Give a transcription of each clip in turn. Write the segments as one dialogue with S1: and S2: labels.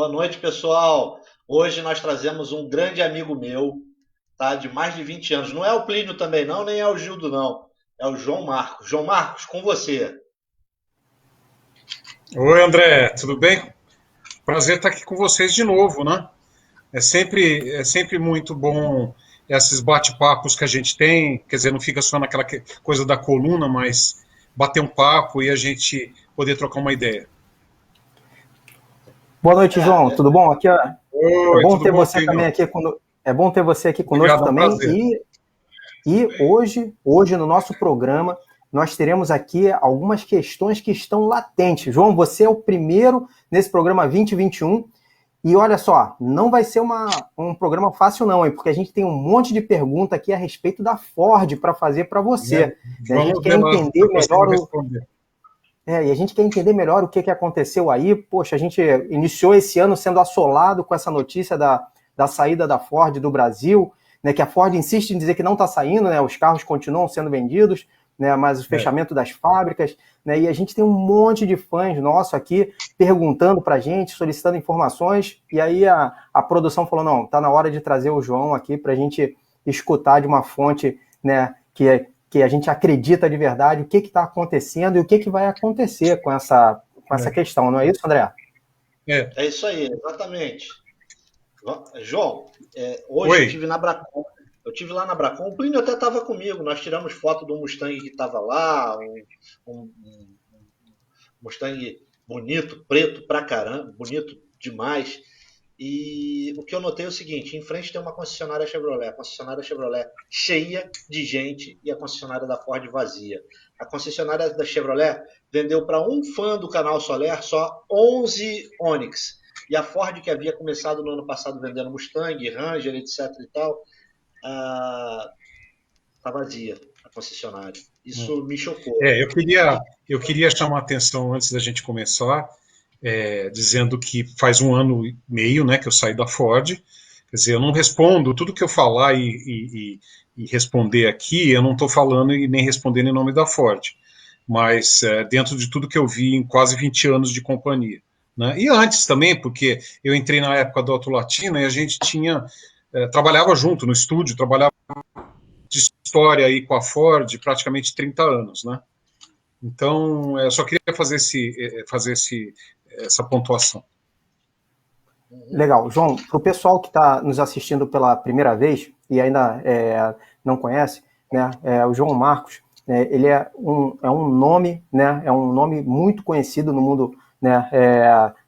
S1: Boa noite, pessoal. Hoje nós trazemos um grande amigo meu, tá? De mais de 20 anos. Não é o Plínio também, não, nem é o Gildo, não. É o João Marcos. João Marcos, com você.
S2: Oi, André, tudo bem? Prazer estar aqui com vocês de novo, né? É sempre muito bom esses bate-papos que a gente tem, quer dizer, não fica só naquela coisa da coluna, mas bater um papo e a gente poder trocar uma ideia.
S3: Boa noite, João.
S1: É,
S3: Tudo bom? Aqui, ó, é
S2: Oi,
S3: bom
S2: tudo
S3: ter
S2: bom,
S3: você
S2: Plínio?
S3: também aqui é bom ter você aqui conosco
S2: Obrigado, é um
S3: também.
S2: prazer.
S3: E hoje no nosso programa nós teremos aqui algumas questões que estão latentes. João, você é o primeiro nesse programa 2021 e olha só, não vai ser um programa fácil não, hein? Porque a gente tem um monte de pergunta aqui a respeito da Ford para fazer para
S2: É,
S3: você. Né? A gente
S2: vamos
S3: quer
S2: ver lá
S3: entender
S2: para você me
S3: melhor
S2: responder.
S3: e a gente quer entender melhor o que aconteceu aí. Poxa, a gente iniciou esse ano sendo assolado com essa notícia da saída da Ford do Brasil, né, que a Ford insiste em dizer que não está saindo, né, os carros continuam sendo vendidos, né, mas o
S2: É,
S3: fechamento das fábricas, né, e a gente tem um monte de fãs nossos aqui perguntando para a gente, solicitando informações, e aí a produção falou, não, está na hora de trazer o João aqui para a gente escutar de uma fonte, né, que a gente acredita de verdade o que está acontecendo e o que vai acontecer com essa
S2: é,
S3: questão, não é isso, André?
S2: é.
S1: é isso aí, exatamente. João, hoje eu
S2: Oi,
S1: tive na Bracon. Eu tive lá na Bracon. O Plínio até estava comigo. Nós tiramos foto do Mustang que estava lá, um Mustang bonito, preto pra caramba, bonito demais. E o que eu notei é o seguinte: em frente tem uma concessionária Chevrolet, a concessionária Chevrolet cheia de gente e a concessionária da Ford vazia. A concessionária da Chevrolet vendeu para um fã do canal Soler só 11 Onix. E a Ford, que havia começado no ano passado vendendo Mustang, Ranger, etc e tal, está vazia a concessionária. Isso me chocou.
S2: é, eu queria chamar a atenção antes da gente começar, dizendo que faz um ano e meio, né, que eu saí da Ford. Quer dizer, eu não respondo tudo que eu falar e responder aqui, eu não estou falando e nem respondendo em nome da Ford, mas dentro de tudo que eu vi em quase 20 anos de companhia. Né? E antes também, porque eu entrei na época do Auto Latina e a gente trabalhava junto no estúdio, trabalhava de história aí com a Ford praticamente 30 anos, né? Então, eu só queria essa pontuação.
S1: Uhum.
S3: Legal. João, para o pessoal que está nos assistindo pela primeira vez e ainda não conhece, né, o João Marcos, ele é um nome, né, é um nome muito conhecido no mundo, né,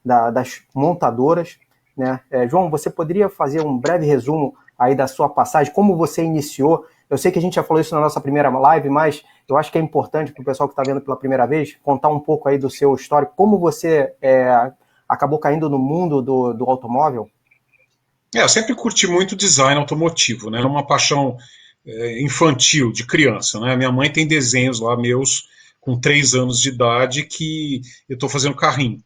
S3: das montadoras. Né? João, você poderia fazer um breve resumo aí da sua passagem, como você iniciou? Eu sei que a gente já falou isso na nossa primeira live, mas eu acho que é importante para o pessoal que está vendo pela primeira vez contar um pouco aí do seu histórico, como você acabou caindo no mundo do automóvel?
S2: Eu sempre curti muito design automotivo, né? Era uma paixão infantil, de criança, né? Minha mãe tem desenhos lá meus com 3 anos de idade que eu estou fazendo carrinho,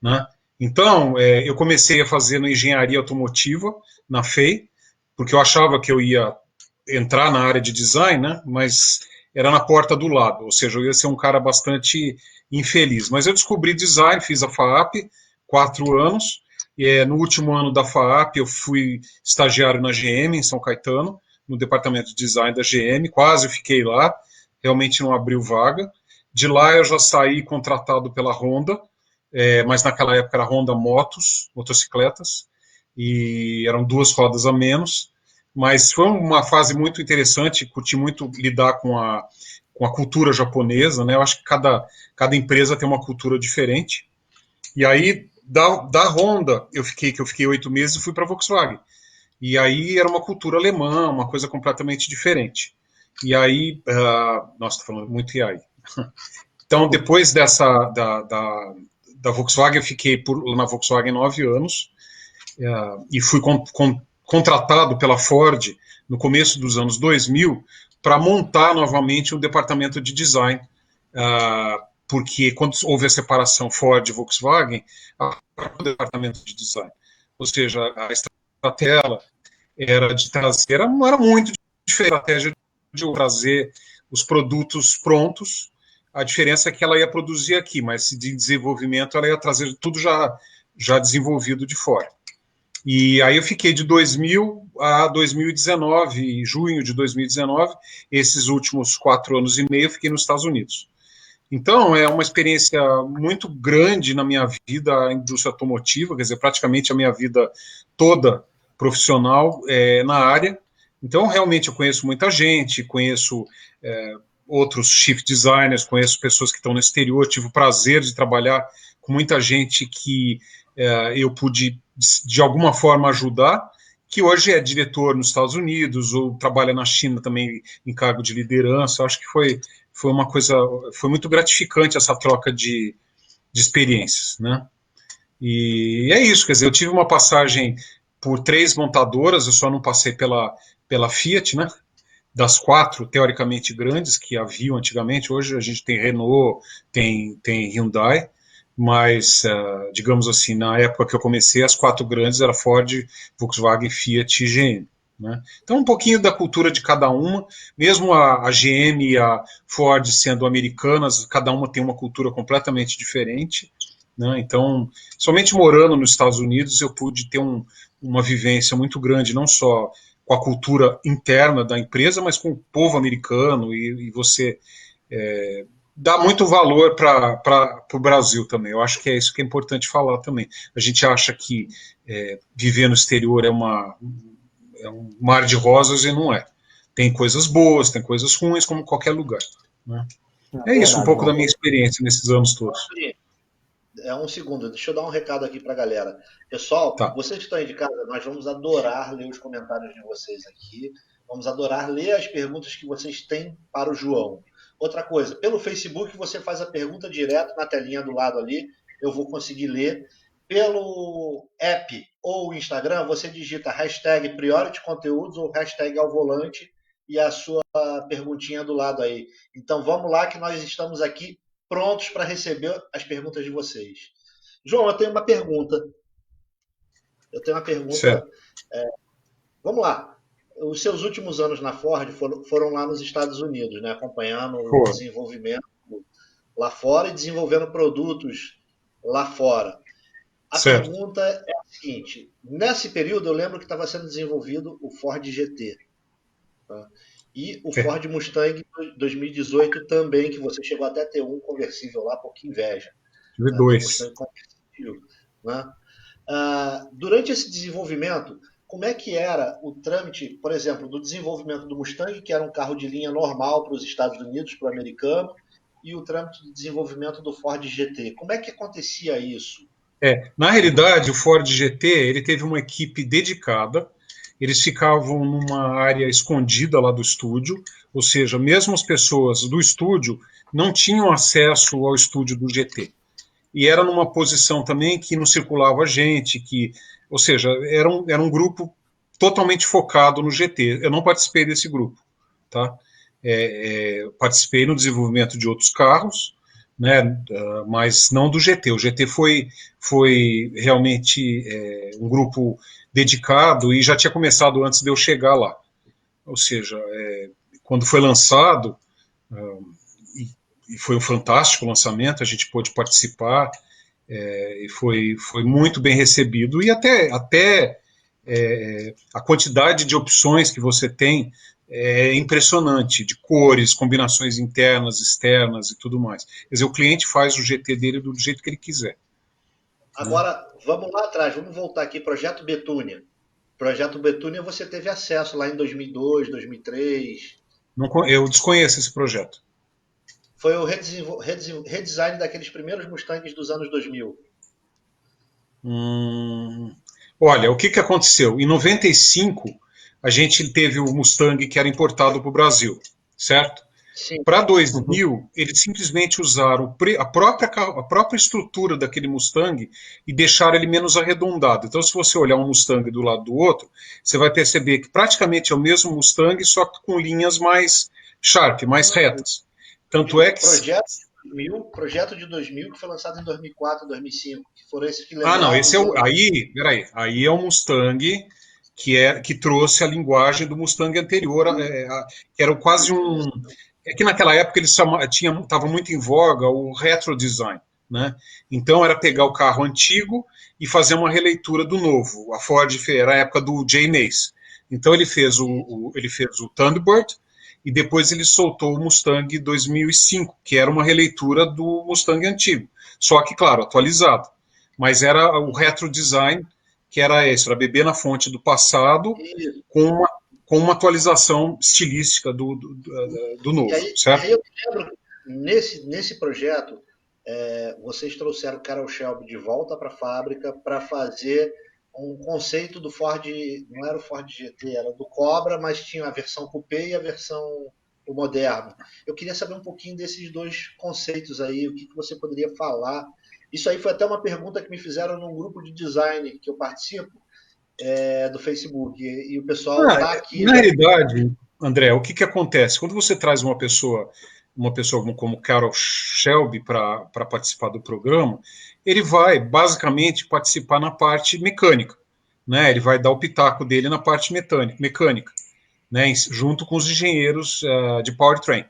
S2: né? Então, eu comecei a fazer na engenharia automotiva, na FEI, porque eu achava que eu ia entrar na área de design, né? Mas era na porta do lado, ou seja, eu ia ser um cara bastante infeliz. Mas eu descobri design, fiz a FAAP, 4 anos. No último ano da FAAP, eu fui estagiário na GM, em São Caetano, no departamento de design da GM, quase fiquei lá, realmente não abriu vaga. De lá eu já saí contratado pela Honda, mas naquela época era Honda Motos, motocicletas, e eram 2 rodas a menos. Mas foi uma fase muito interessante, curti muito lidar com a cultura japonesa, né? Eu acho que cada empresa tem uma cultura diferente. E aí, da Honda, que eu fiquei 8 meses e fui para a Volkswagen. E aí era uma cultura alemã, uma coisa completamente diferente. E aí, nossa, estou falando muito e aí. Então, depois da Volkswagen, eu fiquei na Volkswagen 9 anos, e fui contratado pela Ford no começo dos anos 2000 para montar novamente um departamento de design, porque quando houve a separação Ford e Volkswagen, o departamento de design, ou seja, a estratégia era de trazer, não era muito diferente, a estratégia de trazer os produtos prontos, a diferença é que ela ia produzir aqui, mas de desenvolvimento ela ia trazer tudo já desenvolvido de fora. E aí eu fiquei de 2000 a 2019, junho de 2019, esses últimos 4 anos e meio eu fiquei nos Estados Unidos. Então, é uma experiência muito grande na minha vida, a indústria automotiva, quer dizer, praticamente a minha vida toda profissional na área. Então, realmente, eu conheço muita gente, conheço outros shift designers, conheço pessoas que estão no exterior, tive o prazer de trabalhar com muita gente que eu pude, de alguma forma, ajudar, que hoje é diretor nos Estados Unidos, ou trabalha na China também em cargo de liderança. Acho que foi uma coisa, foi muito gratificante essa troca de experiências, né? E é isso, quer dizer, eu tive uma passagem por 3 montadoras, eu só não passei pela Fiat, né? Das 4, teoricamente, grandes que haviam antigamente. Hoje a gente tem Renault, tem Hyundai, mas, digamos assim, na época que eu comecei, as 4 grandes eram Ford, Volkswagen, Fiat e GM. Né? Então, um pouquinho da cultura de cada uma, mesmo a GM e a Ford sendo americanas, cada uma tem uma cultura completamente diferente. Né? Então, somente morando nos Estados Unidos, eu pude ter uma vivência muito grande, não só com a cultura interna da empresa, mas com o povo americano, e você dá muito valor para o Brasil também. Eu acho que é isso que é importante falar também. A gente acha que viver no exterior é um mar de rosas, e não é. Tem coisas boas, tem coisas ruins, como qualquer lugar. Né? É isso, um pouco da minha experiência nesses anos todos.
S1: Um segundo, deixa eu dar um recado aqui para a galera. Pessoal,
S2: Tá.
S1: Vocês que estão aí de casa, nós vamos adorar ler os comentários de vocês aqui. Vamos adorar ler as perguntas que vocês têm para o João. Outra coisa, pelo Facebook você faz a pergunta direto na telinha do lado ali, eu vou conseguir ler. Pelo app ou Instagram, você digita hashtag Priority Conteúdos ou hashtag ao volante e a sua perguntinha do lado aí. Então vamos lá que nós estamos aqui prontos para receber as perguntas de vocês. João, eu tenho uma pergunta. Vamos lá. Os seus últimos anos na Ford foram lá nos Estados Unidos, né? Acompanhando o desenvolvimento lá fora e desenvolvendo produtos lá fora. A pergunta é a seguinte: nesse período eu lembro que estava sendo desenvolvido o Ford GT. Tá? E o Ford Mustang 2018 também, que você chegou até a ter um conversível lá, por que inveja.
S2: Tive 2.
S1: Mustang conversível, né? Durante esse desenvolvimento, como é que era o trâmite, por exemplo, do desenvolvimento do Mustang, que era um carro de linha normal para os Estados Unidos, para o americano, e o trâmite de desenvolvimento do Ford GT? Como é que acontecia isso?
S2: Na realidade, o Ford GT ele teve uma equipe dedicada. Eles ficavam numa área escondida lá do estúdio, ou seja, mesmo as pessoas do estúdio não tinham acesso ao estúdio do GT. E era numa posição também que não circulava gente, ou seja, era um grupo totalmente focado no GT. Eu não participei desse grupo, tá? Participei no desenvolvimento de outros carros, né, mas não do GT. O GT foi realmente um grupo dedicado e já tinha começado antes de eu chegar lá. Ou seja, quando foi lançado, e foi um fantástico lançamento, a gente pôde participar, e foi muito bem recebido, e até a quantidade de opções que você tem é impressionante, de cores, combinações internas, externas e tudo mais. Quer dizer, o cliente faz o GT dele do jeito que ele quiser.
S1: Agora, vamos lá atrás, vamos voltar aqui, Projeto Betúnia. Projeto Betúnia você teve acesso lá em 2002, 2003.
S2: Eu desconheço esse projeto.
S1: Foi o redesign daqueles primeiros Mustangs dos anos 2000.
S2: Olha, o que aconteceu? Em 95, a gente teve o Mustang que era importado para o Brasil, certo? Para 2000, eles simplesmente usaram a própria estrutura daquele Mustang e deixaram ele menos arredondado. Então, se você olhar um Mustang do lado do outro, você vai perceber que praticamente é o mesmo Mustang, só que com linhas mais sharp, mais retas. Tanto é que...
S1: Projeto de 2000, que foi lançado em 2004, 2005, que foram esses que
S2: levaram... não, esse aí é o Mustang que trouxe a linguagem do Mustang anterior, que era quase um... É que naquela época eles estavam muito em voga o retro design, né? Então era pegar o carro antigo e fazer uma releitura do novo. A Ford era a época do Jay Mace. Então ele fez o Thunderbird e depois ele soltou o Mustang 2005, que era uma releitura do Mustang antigo. Só que, claro, atualizado. Mas era o retro design, que era isso, era beber na fonte do passado
S1: Isso.
S2: com uma atualização estilística do novo,
S1: E
S2: certo?
S1: aí eu me lembro, nesse projeto, vocês trouxeram o Carroll Shelby de volta para a fábrica para fazer um conceito do Ford, não era o Ford GT, era do Cobra, mas tinha a versão coupé e a versão o moderno. Eu queria saber um pouquinho desses dois conceitos aí, o que você poderia falar. Isso aí foi até uma pergunta que me fizeram num grupo de design que eu participo, do Facebook, e o pessoal está aqui.
S2: Na realidade, André, o que acontece? Quando você traz uma pessoa como Carroll Shelby para participar do programa, ele vai basicamente participar na parte mecânica, né? Ele vai dar o pitaco dele na parte mecânica, né? Junto com os engenheiros de powertrain.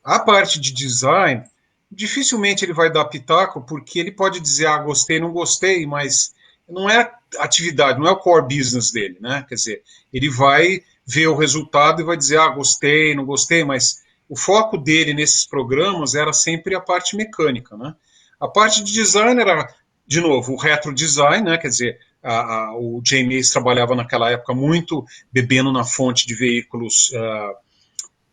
S2: A parte de design, dificilmente ele vai dar pitaco, porque ele pode dizer, gostei, não gostei, mas não é a atividade, não é o core business dele, né? Quer dizer, ele vai ver o resultado e vai dizer, gostei, não gostei, mas o foco dele nesses programas era sempre a parte mecânica, né? A parte de design era, de novo, o retro design, né? Quer dizer, o James trabalhava naquela época muito bebendo na fonte de veículos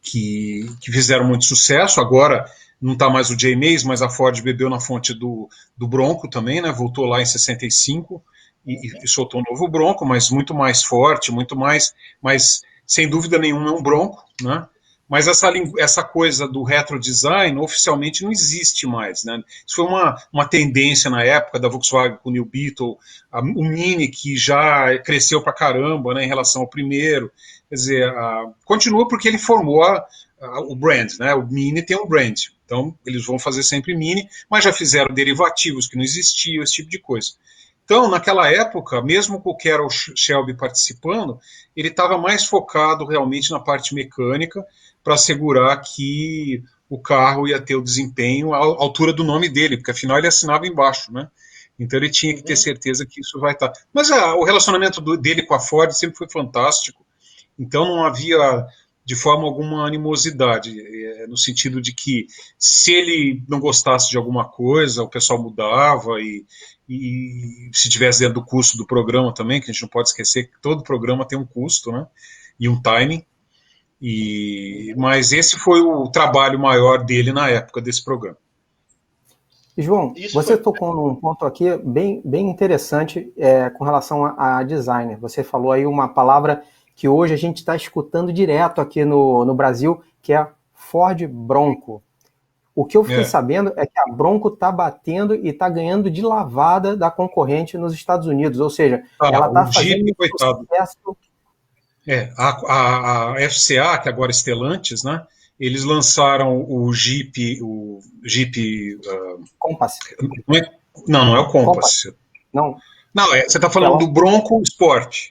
S2: que fizeram muito sucesso. Agora não está mais o J. Mays, mas a Ford bebeu na fonte do Bronco também, né? Voltou lá em 65 e soltou um novo Bronco, mas muito mais forte, muito mais, mas sem dúvida nenhuma é um Bronco, né? Mas essa coisa do retro design oficialmente não existe mais, né? Isso foi uma tendência na época da Volkswagen com o New Beetle, o Mini, que já cresceu pra caramba, né, em relação ao primeiro. Quer dizer, continua porque ele formou o brand, né? O Mini tem um brand, então eles vão fazer sempre Mini, mas já fizeram derivativos que não existiam, esse tipo de coisa. Então, naquela época, mesmo com o Carroll Shelby participando, ele estava mais focado realmente na parte mecânica para assegurar que o carro ia ter o desempenho à altura do nome dele, porque afinal ele assinava embaixo, né? Então ele tinha que ter certeza que isso vai estar. Mas o relacionamento dele com a Ford sempre foi fantástico, então não havia de forma alguma animosidade, no sentido de que se ele não gostasse de alguma coisa, o pessoal mudava e se tivesse dentro do custo do programa também, que a gente não pode esquecer que todo programa tem um custo, né? E um timing. Mas esse foi o trabalho maior dele na época desse programa.
S3: João, você tocou num ponto aqui bem interessante com relação a designer. Você falou aí uma palavra que hoje a gente está escutando direto aqui no Brasil, que é Ford Bronco. O que eu fiquei sabendo é que a Bronco está batendo e está ganhando de lavada da concorrente nos Estados Unidos, ou seja, ela está fazendo sucesso.
S2: A FCA, que agora é Stellantis, né? Eles lançaram o Jeep
S3: Compass.
S2: Não é o Compass.
S3: Não,
S2: você está falando do Bronco Sport.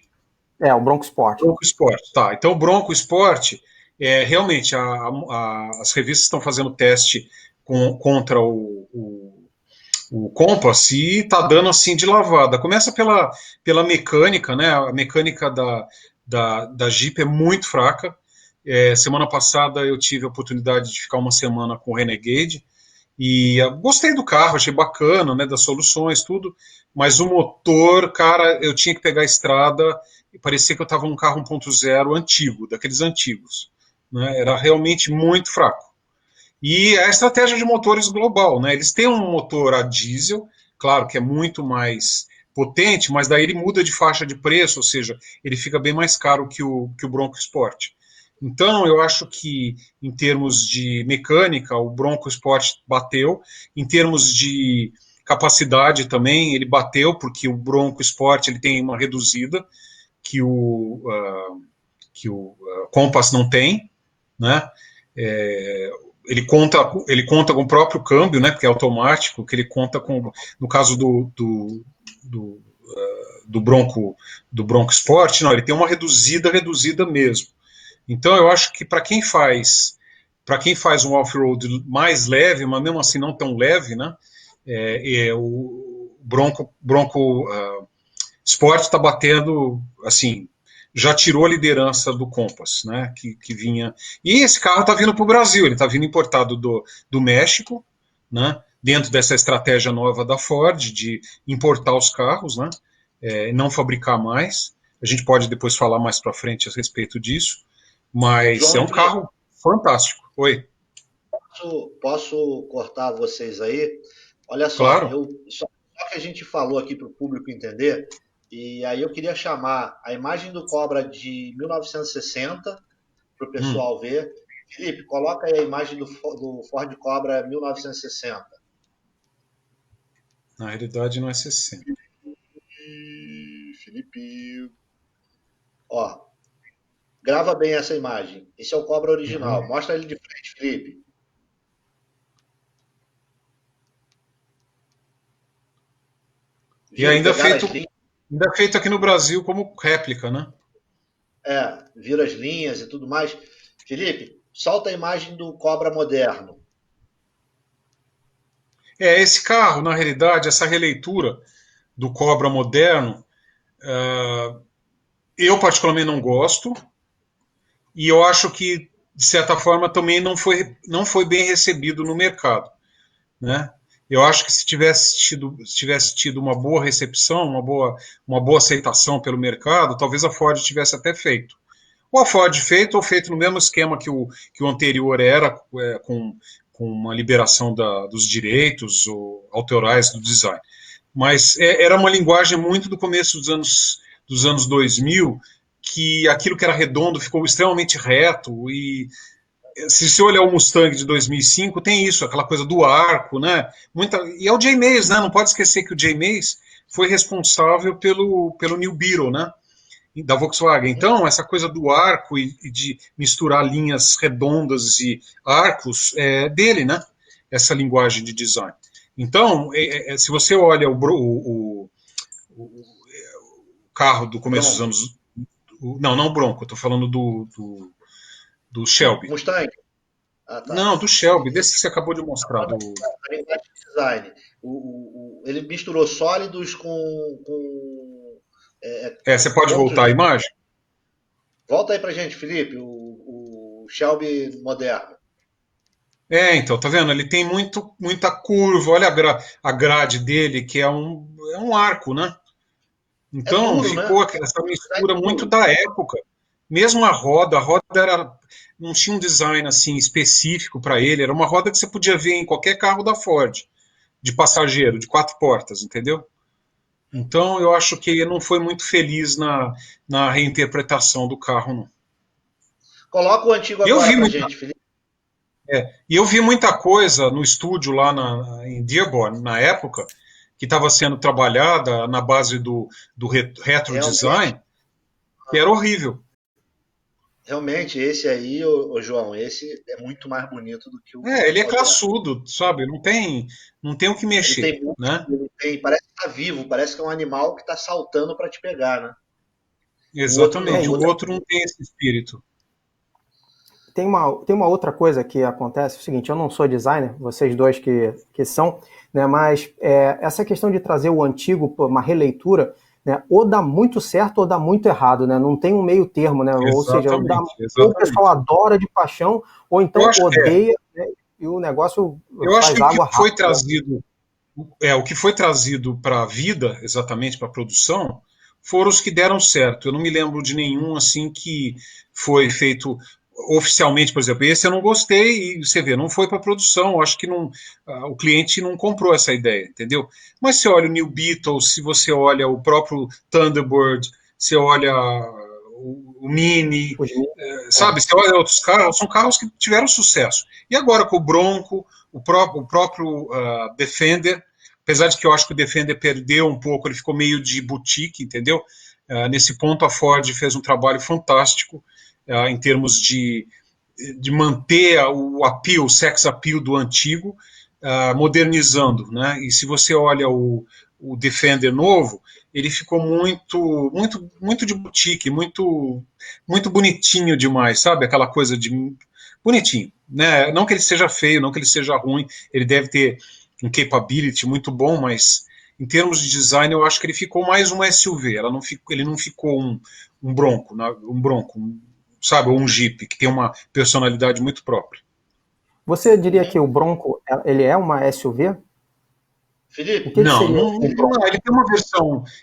S3: O Bronco Sport.
S2: Bronco Sport, tá. Então o Bronco Sport, realmente, as revistas estão fazendo teste contra o Compass e está dando assim de lavada. Começa pela mecânica, né? A mecânica da Jeep é muito fraca. Semana passada eu tive a oportunidade de ficar uma semana com o Renegade e gostei do carro, achei bacana, né, das soluções, tudo, mas o motor, cara, eu tinha que pegar a estrada e parecia que eu estava num carro 1.0 antigo, daqueles antigos, né, era realmente muito fraco. E a estratégia de motores global, né, eles têm um motor a diesel, claro que é muito mais potente, mas daí ele muda de faixa de preço, ou seja, ele fica bem mais caro que o Bronco Sport. Então, eu acho que, em termos de mecânica, o Bronco Sport bateu. Em termos de capacidade também, ele bateu, porque o Bronco Sport ele tem uma reduzida que o Compass não tem, né? Ele conta com o próprio câmbio, né? Porque é automático, que ele conta com, no caso do Bronco Sport, não, ele tem uma reduzida mesmo. Então eu acho que para quem faz um off-road mais leve, mas mesmo assim não tão leve, né, O Bronco Sport está batendo, assim, já tirou a liderança do Compass, né, que vinha... E esse carro está vindo para o Brasil, ele está vindo importado do México, né, dentro dessa estratégia nova da Ford de importar os carros, né, não fabricar mais. A gente pode depois falar mais para frente a respeito disso, mas
S1: João
S2: é um
S1: Vitor,
S2: carro fantástico. Oi,
S1: posso cortar vocês aí? Olha só,
S2: claro.
S1: só que a gente falou aqui para o público entender, e aí eu queria chamar a imagem do Cobra de 1960 para o
S2: Hum,
S1: pessoal ver. Felipe, coloca aí a imagem do Ford Cobra 1960.
S2: na realidade não é 60.
S1: Felipe. Ó, grava bem essa imagem. Esse é o Cobra original.
S2: Uhum.
S1: Mostra ele de frente, Felipe.
S2: E
S1: Viram? Pegaram as
S2: ainda feito aqui no Brasil como réplica, né?
S1: viram as linhas e tudo mais. Felipe, solta a imagem do Cobra moderno.
S2: Esse carro, na realidade, essa releitura do Cobra moderno, eu particularmente não gosto, e eu acho que, de certa forma, também não foi bem recebido no mercado, né? Eu acho que se tivesse tido uma boa recepção, uma boa aceitação pelo mercado, talvez a Ford tivesse até feito. Ou a Ford feito, ou feito no mesmo esquema que o anterior era, com uma liberação dos direitos autorais do design. Mas era uma linguagem muito do começo dos anos 2000, que aquilo que era redondo ficou extremamente reto, e se você olhar o Mustang de 2005, tem isso, aquela coisa do arco, né? E é o J. Mays, né? Não pode esquecer que o J. Mays foi responsável pelo New Beetle, né? Da Volkswagen. Então, essa coisa do arco e de misturar linhas redondas e arcos é dele, né? Essa linguagem de design. Então, se você olha o carro do começo dos
S1: Bronco.
S2: anos. Não o Bronco, estou falando do Shelby.
S1: Mustang. Ah, tá.
S2: Não, do Shelby, desse que você acabou de mostrar.
S1: A linguagem de design. Ele misturou sólidos
S2: Você pode
S1: pontos
S2: voltar a
S1: de.
S2: imagem?
S1: Volta aí pra gente, Felipe, o Shelby moderno.
S2: Então, tá vendo? Ele tem muita curva. Olha a grade dele, que é um arco, né?
S1: É
S2: Então,
S1: duro, né?
S2: ficou essa
S1: É
S2: mistura muito
S1: duro.
S2: da época. Mesmo a roda não tinha um design assim específico para ele, era uma roda que você podia ver em qualquer carro da Ford, de passageiro, de 4 portas, entendeu? Então, eu acho que ele não foi muito feliz na reinterpretação do carro, não.
S1: Coloca o antigo
S2: E eu
S1: agora
S2: vi
S1: pra
S2: muita,
S1: gente, Felipe.
S2: e eu vi muita coisa no estúdio lá em Dearborn, na época, que estava sendo trabalhada na base do retro
S1: Realmente,
S2: design, que era horrível.
S1: realmente esse aí, ô João, esse é muito mais bonito do que o
S2: Ele é
S1: moderno.
S2: classudo, sabe? Não tem o que
S1: Ele
S2: mexer,
S1: tem músculo,
S2: né?
S1: parece que tá vivo, parece que é um animal que tá saltando para te pegar, né? O outro não,
S2: Exatamente.
S1: o
S2: O
S1: outro
S2: outro não tem esse espírito.
S3: Tem uma outra coisa que acontece, é o seguinte, eu não sou designer, vocês dois que são, né, mas essa questão de trazer o antigo, uma releitura, né, ou dá muito certo ou dá muito errado, né, não tem um meio termo, né, ou seja,
S2: Exatamente,
S3: ou o pessoal
S2: exatamente.
S3: adora de paixão, ou
S2: Eu
S3: então
S2: acho,
S3: odeia, né, e o negócio
S2: eu acho
S3: faz
S2: que o que
S3: água
S2: foi
S3: rápido.
S2: trazido, para a vida, exatamente para a produção, foram os que deram certo. Eu não me lembro de nenhum assim que foi feito oficialmente, por exemplo. Esse eu não gostei e você vê, não foi para produção. Acho que não, o cliente não comprou essa ideia, entendeu? Mas se olha o New Beetle, se você olha o próprio Thunderbird, você olha o Mini,
S3: Os meninos,
S2: sabe? Você olha outros carros, são carros que tiveram sucesso. E agora com o Bronco, o próprio Defender, apesar de que eu acho que o Defender perdeu um pouco, ele ficou meio de boutique, entendeu? Nesse ponto a Ford fez um trabalho fantástico em termos de manter o appeal, o sex appeal do antigo, modernizando, né? E se você olha o Defender novo, ele ficou muito, muito, muito de boutique, muito, muito bonitinho demais, sabe? Aquela coisa de bonitinho, né? Não que ele seja feio, não que ele seja ruim, ele deve ter um capability muito bom, mas em termos de design eu acho que ele ficou mais um SUV, ele não ficou um Bronco, sabe, ou um Jeep, que tem uma personalidade muito própria.
S3: Você diria que o Bronco ele é uma SUV?
S1: Felipe?
S3: O que
S2: Não,
S3: seria
S2: não,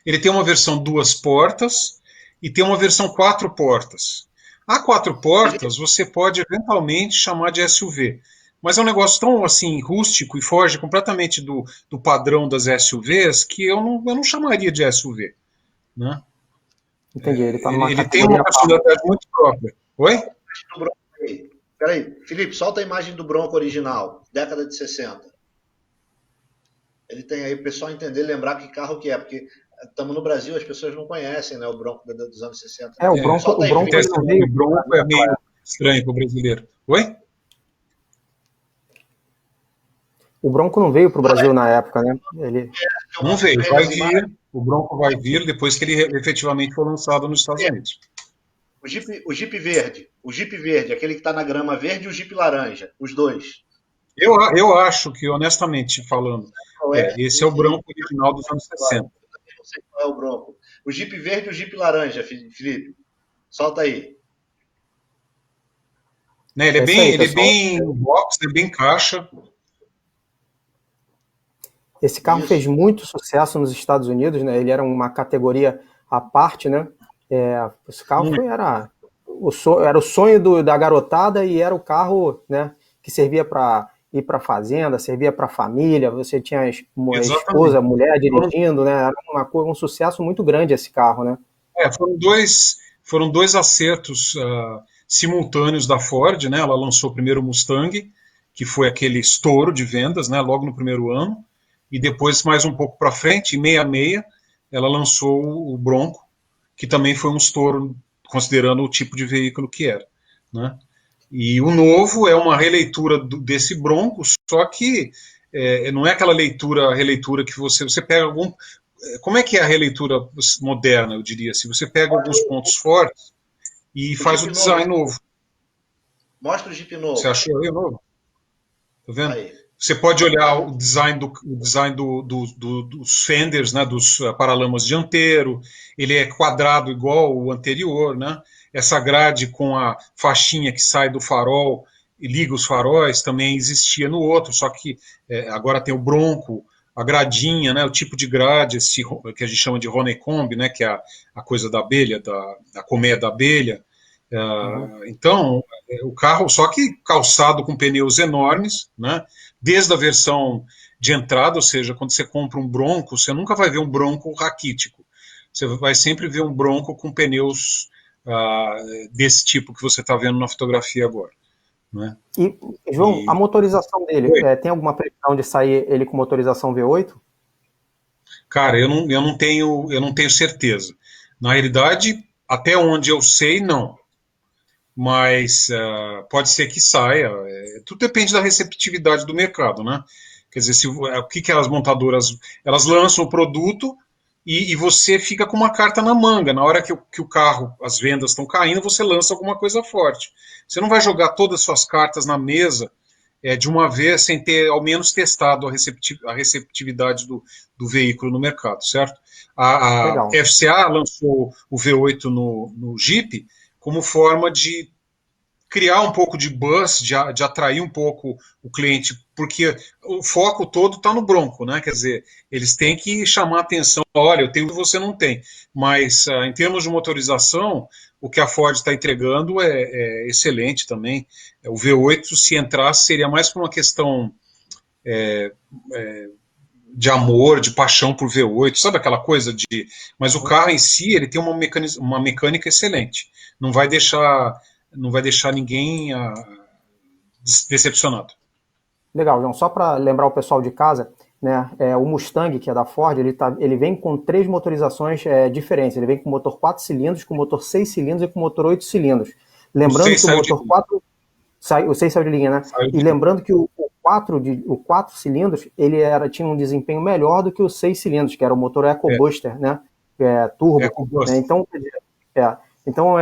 S2: ele tem uma versão duas portas e tem uma versão quatro portas. A quatro portas você pode eventualmente chamar de SUV, mas é um negócio tão assim rústico e foge completamente do padrão das SUVs que eu não chamaria de SUV, né?
S3: Entendi, ele está numa
S2: Ele tem uma
S3: categoria.
S2: personalidade muito própria. Oi?
S1: Do Bronco aí. Peraí, Felipe, solta a imagem do Bronco original, década de 60. Ele tem aí, o pessoal entender, lembrar que carro que é, porque estamos no Brasil, as pessoas não conhecem, né, o Bronco dos anos 60.
S3: O Bronco,
S1: Solta aí,
S3: o Bronco
S1: Felipe.
S3: ele não veio.
S2: O Bronco é meio estranho para o brasileiro. Oi?
S3: O Bronco não veio para o Brasil na época, né? Ele...
S2: Não veio, vai vir. O Bronco vai vir depois que ele efetivamente for lançado nos Estados Unidos.
S1: O Jeep verde, aquele que está na grama verde e o Jeep laranja, os dois.
S2: Eu acho que, honestamente falando, esse é o Bronco original dos anos 60.
S1: Eu também não sei qual é o Bronco. O Jeep verde e o Jeep laranja, Felipe. Solta aí.
S2: Né, ele é bem box, ele é bem caixa.
S3: Esse carro fez muito sucesso nos Estados Unidos, né? Ele era uma categoria à parte, né? Esse carro era o sonho da garotada e era o carro, né, que servia para ir para a fazenda, servia para a família. Você tinha a esposa, a mulher dirigindo, né? Era um sucesso muito grande esse carro, né?
S2: Foram dois acertos simultâneos da Ford, né? Ela lançou primeiro o Mustang, que foi aquele estouro de vendas, né? Logo no primeiro ano. E depois, mais um pouco para frente, em 66, ela lançou o Bronco, que também foi um estouro, considerando o tipo de veículo que era, né? E o novo é uma releitura desse Bronco, só que não é aquela releitura que você pega algum... Como é que é a releitura moderna, eu diria? Se você pega alguns pontos fortes e faz o design novo.
S1: Mostra o Jeep novo.
S2: Você achou aí o novo? Tá vendo?
S1: Aí.
S2: Você pode olhar o design dos fenders, né, dos paralamas dianteiro, ele é quadrado igual o anterior, né? Essa grade com a faixinha que sai do farol e liga os faróis também existia no outro, só que agora tem o Bronco, a gradinha, né, o tipo de grade, esse, que a gente chama de honeycomb, né, que é a coisa da abelha, da colmeia da abelha. Então, o carro, só que calçado com pneus enormes, né? Desde a versão de entrada, ou seja, quando você compra um Bronco, você nunca vai ver um Bronco raquítico. Você vai sempre ver um Bronco com pneus desse tipo que você está vendo na fotografia agora. Né?
S3: E, João, a motorização dele, tem alguma previsão de sair ele com motorização V8?
S2: Cara, eu não tenho certeza. Na realidade, até onde eu sei, não. Mas pode ser que saia. Tudo depende da receptividade do mercado, né? Quer dizer, o que as montadoras... Elas lançam o produto e você fica com uma carta na manga. Na hora que o carro, as vendas estão caindo, você lança alguma coisa forte. Você não vai jogar todas as suas cartas na mesa de uma vez sem ter ao menos testado a receptividade do veículo no mercado, certo? A FCA lançou o V8 no Jeep como forma de criar um pouco de buzz, de atrair um pouco o cliente, porque o foco todo está no Bronco, né? Quer dizer, eles têm que chamar a atenção. Olha, eu tenho o que você não tem. Mas, em termos de motorização, o que a Ford está entregando é excelente também. O V8, se entrasse, seria mais por uma questão de amor, de paixão por V8, sabe aquela coisa de... Mas o carro em si, ele tem uma mecânica excelente. Não vai deixar ninguém decepcionado.
S3: Legal, João. Só para lembrar o pessoal de casa, né, o Mustang, que é da Ford, ele vem com 3 motorizações diferentes. Ele vem com motor 4 cilindros, com motor 6 cilindros e com motor 8 cilindros. Lembrando que o motor 4... O 6 saiu de linha, né? E lembrando que o 4 cilindros, ele tinha um desempenho melhor do que o 6 cilindros, que era o motor EcoBooster, né? Turbo.
S2: EcoBooster.
S3: Né? Então,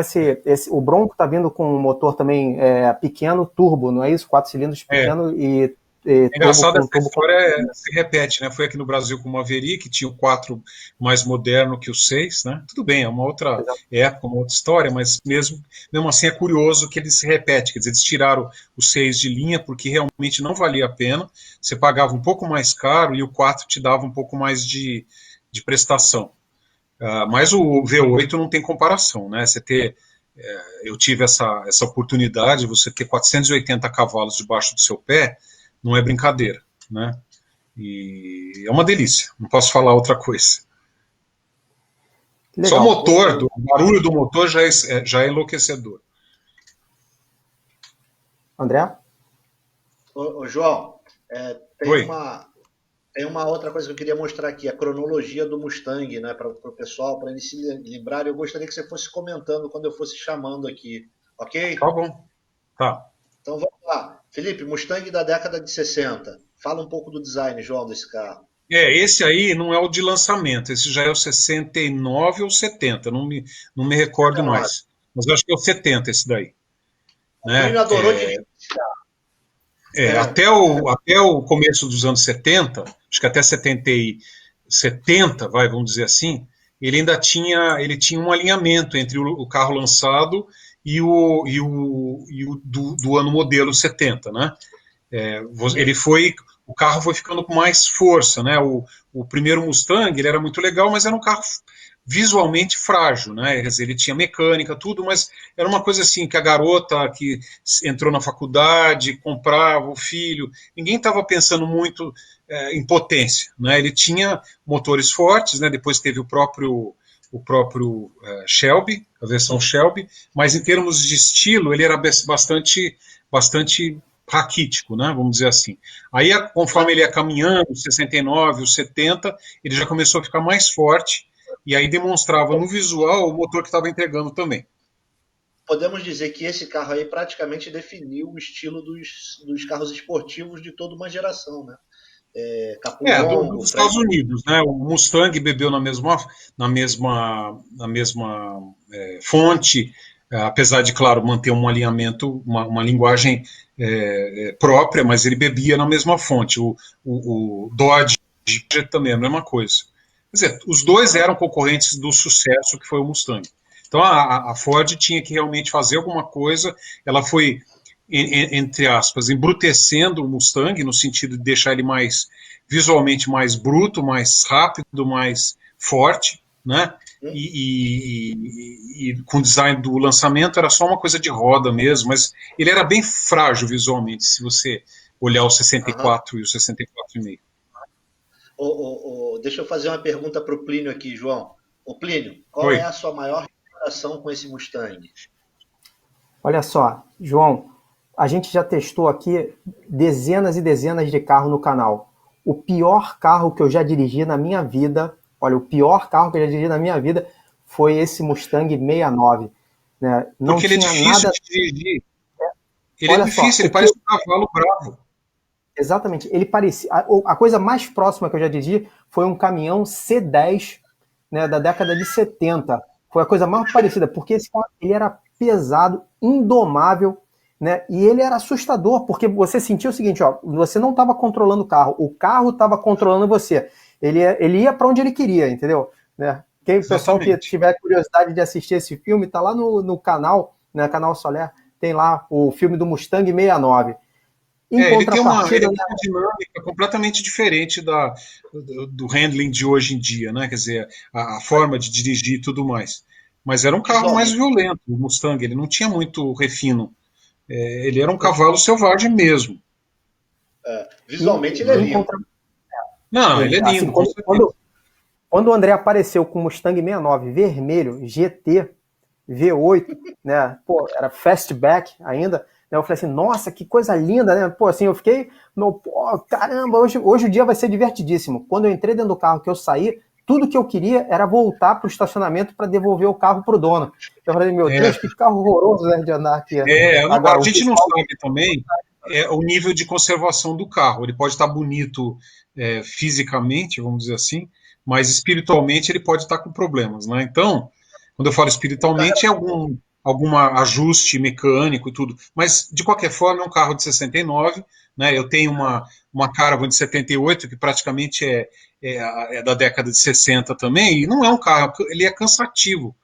S3: o Bronco está vindo com um motor também pequeno, turbo, não é isso? 4 cilindros pequeno e
S2: É engraçado,
S3: turbo
S2: essa história se repete, né? Foi aqui no Brasil com o Maverick, que tinha o 4 mais moderno que o 6, né? Tudo bem, é uma outra época, uma outra história, mas mesmo assim é curioso que ele se repete, quer dizer, eles tiraram o 6 de linha porque realmente não valia a pena, você pagava um pouco mais caro e o 4 te dava um pouco mais de prestação. Mas o V8 não tem comparação, né? Eu tive essa oportunidade, você ter 480 cavalos debaixo do seu pé, não é brincadeira, né? E é uma delícia, não posso falar outra coisa. Só o
S3: Legal.
S2: motor, o barulho do motor já é enlouquecedor.
S3: André?
S1: Ô, João, tem
S2: Oi.
S1: uma outra coisa que eu queria mostrar aqui, a cronologia do Mustang, né, para o pessoal, para eles se lembrarem. Eu gostaria que você fosse comentando quando eu fosse chamando aqui, ok?
S2: Tá bom. Tá.
S1: Então vamos lá. Felipe, Mustang da década de 60. Fala um pouco do design, João, desse carro.
S2: Esse aí não é o de lançamento, esse já é o 69 ou 70, não me recordo
S1: 69.
S2: mais. Mas eu acho que é o 70 esse daí.
S1: O Plínio
S2: Né?
S1: adorou dirigir esse carro.
S2: Até o começo dos anos 70, acho que até 70, vamos dizer assim, ele tinha um alinhamento entre o carro lançado e o do ano modelo 70, né? O carro foi ficando com mais força, né? O primeiro Mustang, ele era muito legal, mas era um carro visualmente frágil, né? Quer dizer, ele tinha mecânica, tudo, mas era uma coisa assim, que a garota que entrou na faculdade, comprava o filho, ninguém estava pensando muito em potência, né? Ele tinha motores fortes, né? Depois teve o próprio Shelby, a versão Shelby, mas em termos de estilo, ele era bastante raquítico, né? Vamos dizer assim. Aí, conforme ele ia caminhando, os 69, os 70, ele já começou a ficar mais forte, e aí demonstrava no visual o motor que estava entregando também.
S1: Podemos dizer que esse carro aí praticamente definiu o estilo dos carros esportivos de toda uma geração, né? Capô longo,
S2: dos Estados Unidos, né? O Mustang bebeu na mesma fonte, apesar de, claro, manter um alinhamento, uma linguagem própria, mas ele bebia na mesma fonte. O Dodge também é a mesma coisa. Quer dizer, os dois eram concorrentes do sucesso que foi o Mustang. Então a Ford tinha que realmente fazer alguma coisa, ela foi, entre aspas, embrutecendo o Mustang, no sentido de deixar ele visualmente mais bruto, mais rápido, mais forte, né? E com o design do lançamento era só uma coisa de roda mesmo, mas ele era bem frágil visualmente, se você olhar o 64 e o 64,5.
S1: Deixa eu fazer uma pergunta para o Plínio aqui, João. O Plínio, qual
S2: Oi.
S1: é a sua maior recordação com esse Mustang?
S3: Olha só, João, a gente já testou aqui dezenas e dezenas de carros no canal. O pior carro que eu já dirigi na minha vida, o pior carro que eu já dirigi na minha vida foi esse Mustang 69. Né? Não
S2: Porque ele é
S3: tinha
S2: difícil
S3: nada...
S2: de dirigir. Ele
S3: Olha
S2: é difícil,
S3: só,
S2: ele parece um cavalo bravo.
S3: Exatamente, ele parecia... A coisa mais próxima que eu já dirigi foi um caminhão C10, né, da década de 70. Foi a coisa mais parecida, porque esse carro ele era pesado, indomável, né? E ele era assustador, porque você sentia o seguinte, você não estava controlando o carro estava controlando você. Ele ia para onde ele queria, entendeu? Né? O pessoal que tiver curiosidade de assistir esse filme, tá lá no canal, né, Canal Soler, tem lá o filme do Mustang 69.
S2: Ele tem uma dinâmica completamente diferente do handling de hoje em dia, né? Quer dizer, a forma de dirigir e tudo mais. Mas era um carro mais violento, o Mustang, ele não tinha muito refino. Ele era um cavalo selvagem mesmo.
S1: Visualmente ele é lindo.
S2: Não, ele é lindo.
S3: Assim, quando o André apareceu com o Mustang 69 vermelho, GT, V8, né? Pô, era fastback ainda. Eu falei assim, nossa, que coisa linda, né? Pô, assim, eu fiquei, caramba, hoje o dia vai ser divertidíssimo. Quando eu entrei dentro do carro, que eu saí, tudo que eu queria era voltar para o estacionamento para devolver o carro para o dono. Eu falei, meu Deus, que carro horroroso, né, de andar aqui.
S2: Agora, a gente não sabe também o nível de conservação do carro. Ele pode estar bonito fisicamente, vamos dizer assim, mas espiritualmente ele pode estar com problemas, né? Então, quando eu falo espiritualmente, é algum ajuste mecânico e tudo. Mas, de qualquer forma, é um carro de 69, né? Eu tenho uma Caravan de 78 que praticamente é da década de 60 também, e não é um carro, ele é cansativo,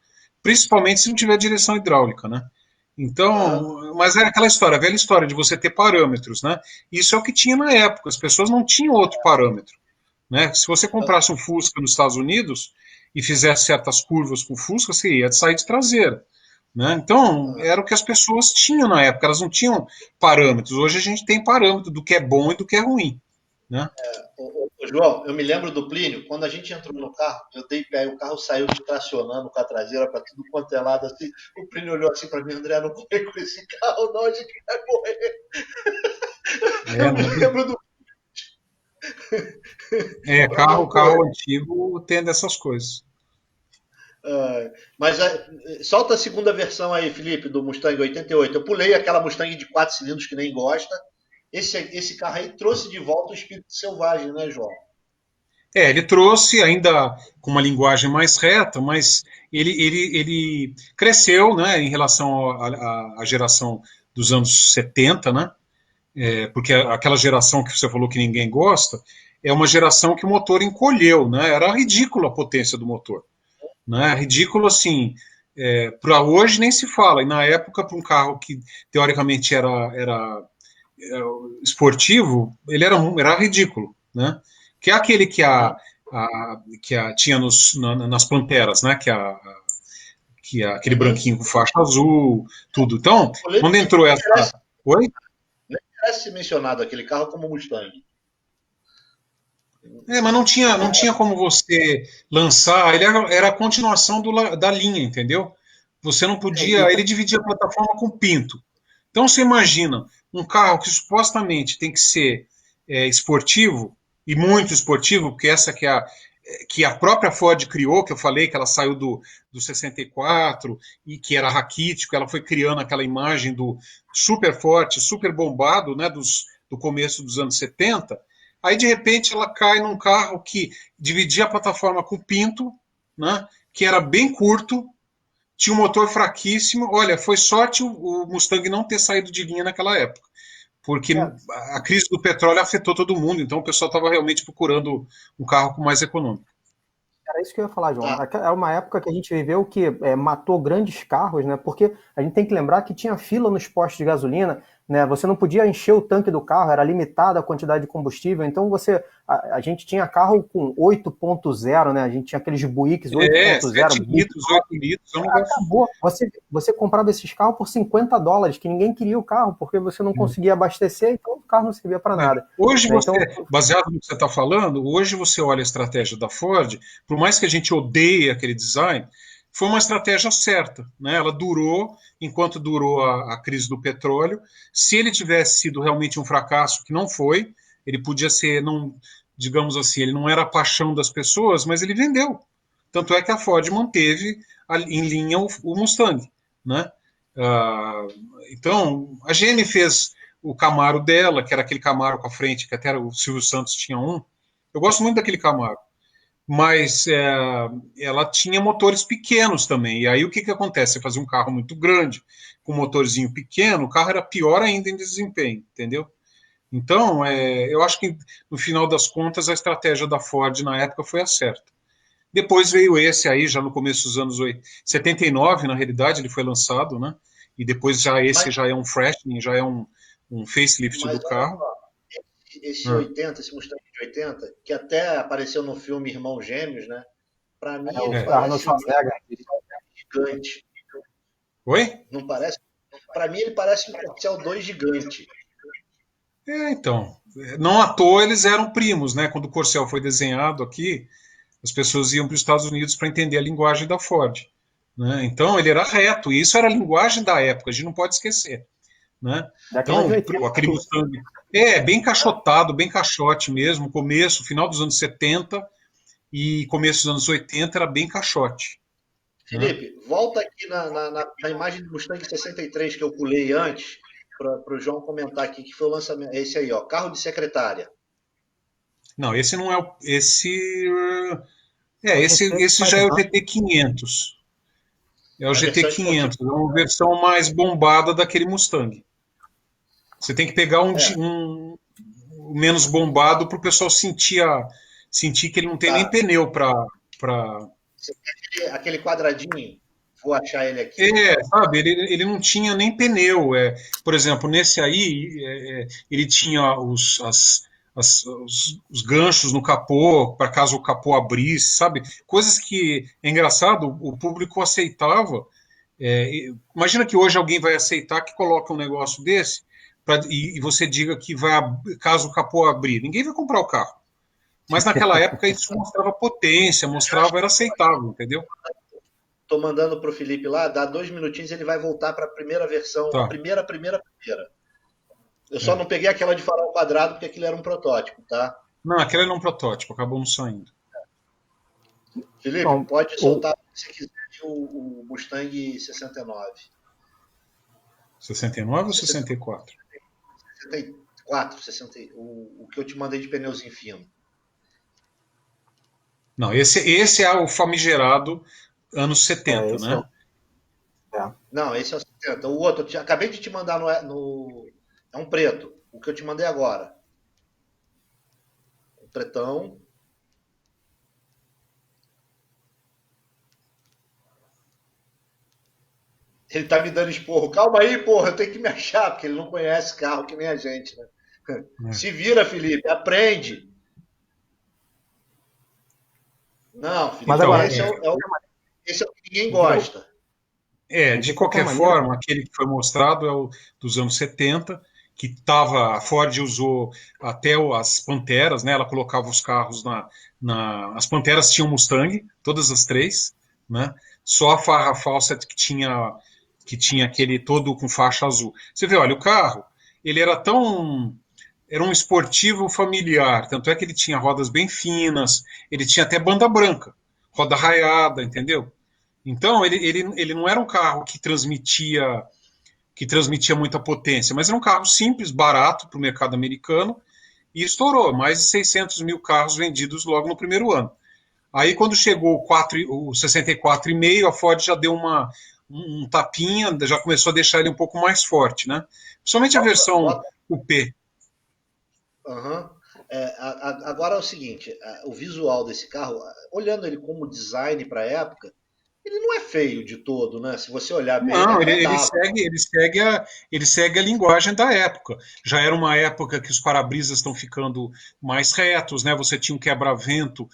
S2: principalmente se não tiver direção hidráulica, né?
S1: Aham.
S2: Então, mas é aquela história, a velha história de você ter parâmetros, né? Isso é o que tinha na época, as pessoas não tinham outro parâmetro, né? Se você comprasse um Fusca nos Estados Unidos e fizesse certas curvas com o Fusca, você ia sair de traseira, né? Então,
S1: Aham.
S2: era o que as pessoas tinham na época, elas não tinham parâmetros. Hoje a gente tem parâmetro do que é bom e do que é ruim, né?
S1: João, eu me lembro do Plínio, quando a gente entrou no carro, eu dei pé, o carro saiu tracionando com a traseira para tudo quanto é lado, assim, o Plínio olhou assim para mim, André, não corre com esse carro não, a gente vai morrer.
S2: É,
S1: Eu me
S2: não é,
S1: lembro do... para não
S2: carro
S1: correr.
S2: antigo tem dessas coisas.
S1: Mas solta a segunda versão aí, Felipe, do Mustang 88. Eu pulei aquela Mustang de 4 cilindros que nem gosta. Esse carro aí trouxe de volta o espírito selvagem, né, João?
S2: Ele trouxe ainda com uma linguagem mais reta, mas ele cresceu, né, em relação à geração dos anos 70, né? Porque aquela geração que você falou que ninguém gosta é uma geração que o motor encolheu, né? Era ridícula a potência do motor, né? Ridículo assim. Para hoje nem se fala. E na época, para um carro que teoricamente era esportivo, ele era ridículo, né? Que é aquele
S1: Aham.
S2: tinha nas Panteras, né? Aquele
S1: Uhum.
S2: branquinho com faixa azul, tudo. Então,
S1: O polêmico
S2: quando
S1: é que
S2: entrou essa. Oi?
S1: nem merece ser mencionado aquele carro como Mustang.
S2: Mas não tinha como você lançar, ele era a continuação da linha, entendeu? Você não
S3: E
S2: podia, ele dividia a plataforma com pinto. Então você imagina um carro que supostamente tem que ser esportivo, e muito esportivo, porque essa que a própria Ford criou, que eu falei que ela saiu do 64 e que era raquítico, ela foi criando aquela imagem do super forte, super bombado, né, do começo dos anos 70. Aí de repente ela cai num carro que dividia a plataforma com o pinto, né, que era bem curto, tinha um motor fraquíssimo. Olha, foi sorte o Mustang não ter saído de linha naquela época, porque
S3: é,
S2: a crise do petróleo afetou todo mundo, então o pessoal estava realmente procurando um carro com mais econômico.
S3: Era isso que eu ia falar, João.
S1: Tá.
S3: É uma época que a gente viveu que matou grandes carros, né? Porque a gente tem que lembrar que tinha fila nos postos de gasolina, né? Você não podia encher o tanque do carro, era limitada a quantidade de combustível. Então a gente tinha carro com 8.0, né? A gente tinha aqueles Buicks 8.0,
S2: 7 litros, 8 litros, é um negócio.
S3: acabou. Você comprava esses carros por US$ 50, que ninguém queria o carro, porque você não conseguia abastecer, então o carro não servia para nada.
S2: Hoje
S3: Né?
S2: você,
S3: Então,
S2: baseado no que você está falando, hoje você olha a estratégia da Ford, por mais que a gente odeie aquele design, foi uma estratégia certa, né? Ela durou enquanto durou a crise do petróleo. Se ele tivesse sido realmente um fracasso, que não foi, ele podia ser, não, digamos assim, ele não era a paixão das pessoas, mas ele vendeu. Tanto é que a Ford manteve em linha o Mustang, né? Ah, então, a GM fez o Camaro dela, que era aquele Camaro com a frente, que até o Silvio Santos tinha um. Eu gosto muito daquele Camaro, mas ela tinha motores pequenos também. E aí o que acontece? Você fazia um carro muito grande, com um motorzinho pequeno, o carro era pior ainda em desempenho, entendeu? Então, eu acho que no final das contas a estratégia da Ford na época foi a certa. Depois veio esse aí, já no começo dos anos 79, na realidade, ele foi lançado, né? E depois esse
S1: Mas,
S2: já é um freshening, já é um facelift do
S1: mas olha
S2: carro.
S1: só, esse
S2: Ah.
S1: 80, esse Mustang de 80, que até apareceu no filme Irmãos Gêmeos, né? Para mim ele
S3: o
S2: É.
S3: Arnold
S1: parece muito
S3: Schwarzenegger.
S1: gigante.
S2: Oi?
S1: Não parece? Para mim ele parece um Corcel 2 gigante.
S2: Então, não à toa eles eram primos, né? Quando o Corcel foi desenhado aqui, as pessoas iam para os Estados Unidos para entender a linguagem da Ford, né? Então, ele era reto, e isso era a linguagem da época, a gente não pode esquecer, né?
S3: Década de
S2: Então,
S3: 80.
S2: aquele Mustang bem caixotado, bem caixote mesmo, começo, final dos anos 70 e começo dos anos 80 era bem caixote, né?
S1: Felipe, volta aqui na imagem do Mustang 63 que eu pulei antes, para o João comentar aqui, que foi o lançamento. Esse aí, ó, carro de secretária.
S2: Não, esse não é
S3: É o
S2: esse já é o
S3: GT500.
S2: GT 500. É o
S1: A
S2: GT
S1: versão esportiva.
S2: 500, é uma versão mais bombada daquele Mustang. Você tem que pegar um menos bombado para o pessoal sentir que ele não tem nem
S1: Tá.
S2: pneu para.
S1: Você quer aquele quadradinho? Vou achar ele aqui.
S2: Sabe, ele não tinha nem pneu. Por exemplo, nesse aí, ele tinha os ganchos no capô, para caso o capô abrisse, sabe? Coisas que, é engraçado, o público aceitava. Imagina que hoje alguém vai aceitar que coloca um negócio desse e você diga que vai, caso o capô abrir. Ninguém vai comprar o carro. Mas naquela época isso mostrava potência, era aceitável, entendeu?
S1: Tô mandando pro Felipe lá, dá 2 minutinhos ele vai voltar para a primeira versão, a
S2: Tá.
S1: primeira. Eu só não peguei aquela de farol quadrado porque aquilo era um protótipo, tá?
S2: Não, aquele era um protótipo, acabou não saindo.
S1: Felipe,
S3: Bom,
S1: pode soltar se quiser o Mustang 69.
S2: 69 ou 64?
S1: 64, 60, o que eu te mandei de pneuzinho fino.
S2: Não, esse é o famigerado anos 70,
S3: esse
S2: né?
S1: Não, esse é o 70. O outro, acabei de te mandar é um preto. O que eu te mandei agora. Um pretão. Ele tá me dando esporro. Calma aí, porra, eu tenho que me achar, porque ele não conhece carro que nem a gente, né? Se vira, Felipe, aprende. Não,
S3: Mas
S1: Felipe,
S3: agora,
S2: Então,
S1: esse é o que ninguém gosta.
S2: de qualquer
S3: maneira,
S2: forma, aquele que foi mostrado é o dos anos 70, que a Ford usou até as Panteras, né? Ela colocava os carros as Panteras tinham Mustang, todas as três, né? Só a Farrah Fawcett que tinha aquele todo com faixa azul. Você vê, olha, o carro, ele era um esportivo familiar, tanto é que ele tinha rodas bem finas, ele tinha até banda branca, roda raiada, entendeu? Então, ele não era um carro que transmitia muita potência, mas era um carro simples, barato para o mercado americano e estourou. Mais de 600 mil carros vendidos logo no primeiro ano. Aí, quando chegou o 64,5, a Ford já deu um tapinha, já começou a deixar ele um pouco mais forte, né? Principalmente a versão
S1: Bota,
S2: Coupé.
S1: aham. Agora é o seguinte, o visual desse carro, olhando ele como design para a época, ele não é feio de todo, né? Se você olhar bem, ele é
S2: Não, ele
S1: agradável.
S2: segue a linguagem da época. Já era uma época que os para-brisas estão ficando mais retos, né? Você tinha um quebra-vento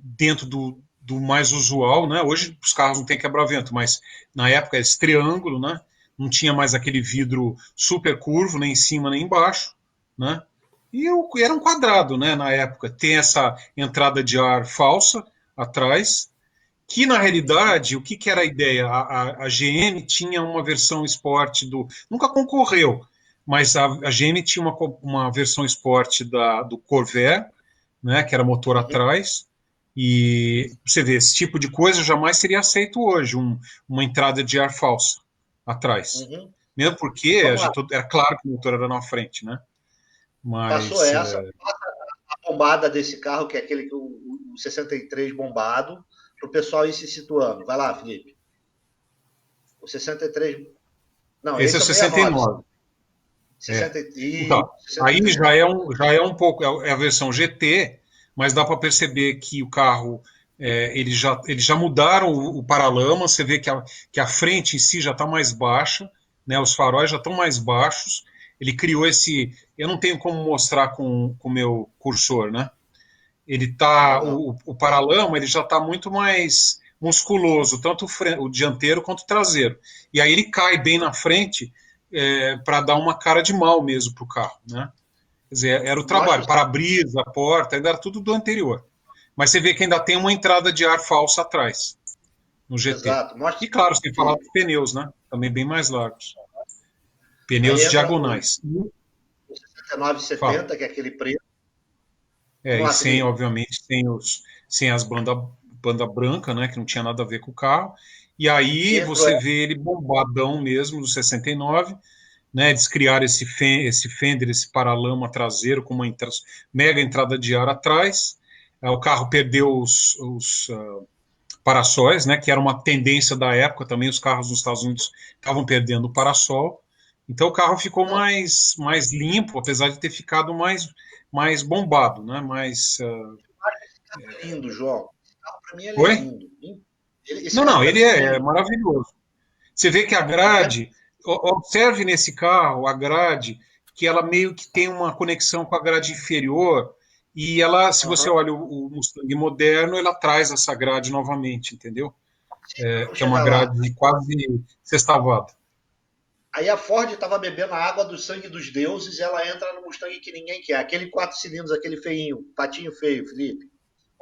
S2: dentro do mais usual, né? Hoje os carros não têm quebra-vento, mas na época esse triângulo, né? Não tinha mais aquele vidro super curvo, nem em cima nem embaixo, né? E era um quadrado, né? Na época tem essa entrada de ar falsa atrás, que na realidade, o que era a ideia? A GM tinha uma versão esporte Nunca concorreu, mas a GM tinha uma versão esporte do Corvair, né, que era motor
S1: Uhum,
S2: atrás, e você vê, esse tipo de coisa jamais seria aceito hoje, uma entrada de ar falsa atrás.
S1: uhum.
S2: Mesmo porque
S1: Vamos lá,
S2: era claro que o motor era na frente, né?
S1: passou
S2: Mas
S1: essa. A bombada desse carro, que é aquele que o 63 bombado, para o pessoal ir se situando. Vai lá, Felipe. O 63. Não,
S2: esse é
S1: esse
S2: o
S1: é o 69.
S2: 69.
S1: 60,
S2: Então, aí
S1: 63.
S2: já é um pouco, é a versão GT, mas dá para perceber que o carro, eles já mudaram o paralama, você vê que a frente em si já está mais baixa, né, os faróis já estão mais baixos, ele criou eu não tenho como mostrar com o meu cursor, né,
S1: Não, não.
S2: o paralama ele já está muito mais musculoso, tanto o dianteiro quanto o traseiro. E aí ele cai bem na frente para dar uma cara de mal mesmo para o carro, né? Quer dizer, era o
S1: Mostra.
S2: trabalho, para-brisa, a porta, ainda era tudo do anterior. Mas você vê que ainda tem uma entrada de ar falsa atrás, no GT.
S1: Exato. Mostra,
S2: E claro, sem falar
S1: Felipe.
S2: dos pneus, né? Também bem mais largos.
S1: Aí
S2: Pneus
S1: entra o
S2: diagonais.
S1: 6970,
S2: Fala.
S1: que é aquele preto. Vamos
S2: E
S1: lá,
S2: sem,
S1: Felipe.
S2: obviamente, sem as banda branca, né, que não tinha nada a ver com o carro. E aí
S1: Entrou
S2: você vê ele bombadão mesmo, do 69, né, eles criaram esse fender, esse paralama traseiro com uma mega entrada de ar atrás. O carro perdeu os para-sóis, né, que era uma tendência da época também, os carros nos Estados Unidos estavam perdendo o parasol, Então o carro ficou mais limpo, apesar de ter ficado mais bombado, né?
S1: É lindo, João. Esse carro, pra mim, ele é
S2: Oi?
S1: lindo. Esse
S2: Não,
S1: carro,
S2: não,
S1: pra
S2: ele
S1: mim, é
S2: é
S1: lindo.
S2: maravilhoso. Você vê que a
S1: Até
S2: grade, observe nesse carro a grade, que ela meio que tem uma conexão com a grade inferior, e ela, se você
S1: Aham.
S2: olha o Mustang moderno, ela traz essa grade novamente, entendeu?
S1: Vamos
S2: Que é uma
S1: chegar lá.
S2: grade quase sextavada.
S1: Aí a Ford estava bebendo a água do sangue dos deuses e ela entra no Mustang que ninguém quer. Aquele 4 cilindros, aquele feinho, patinho feio, Felipe.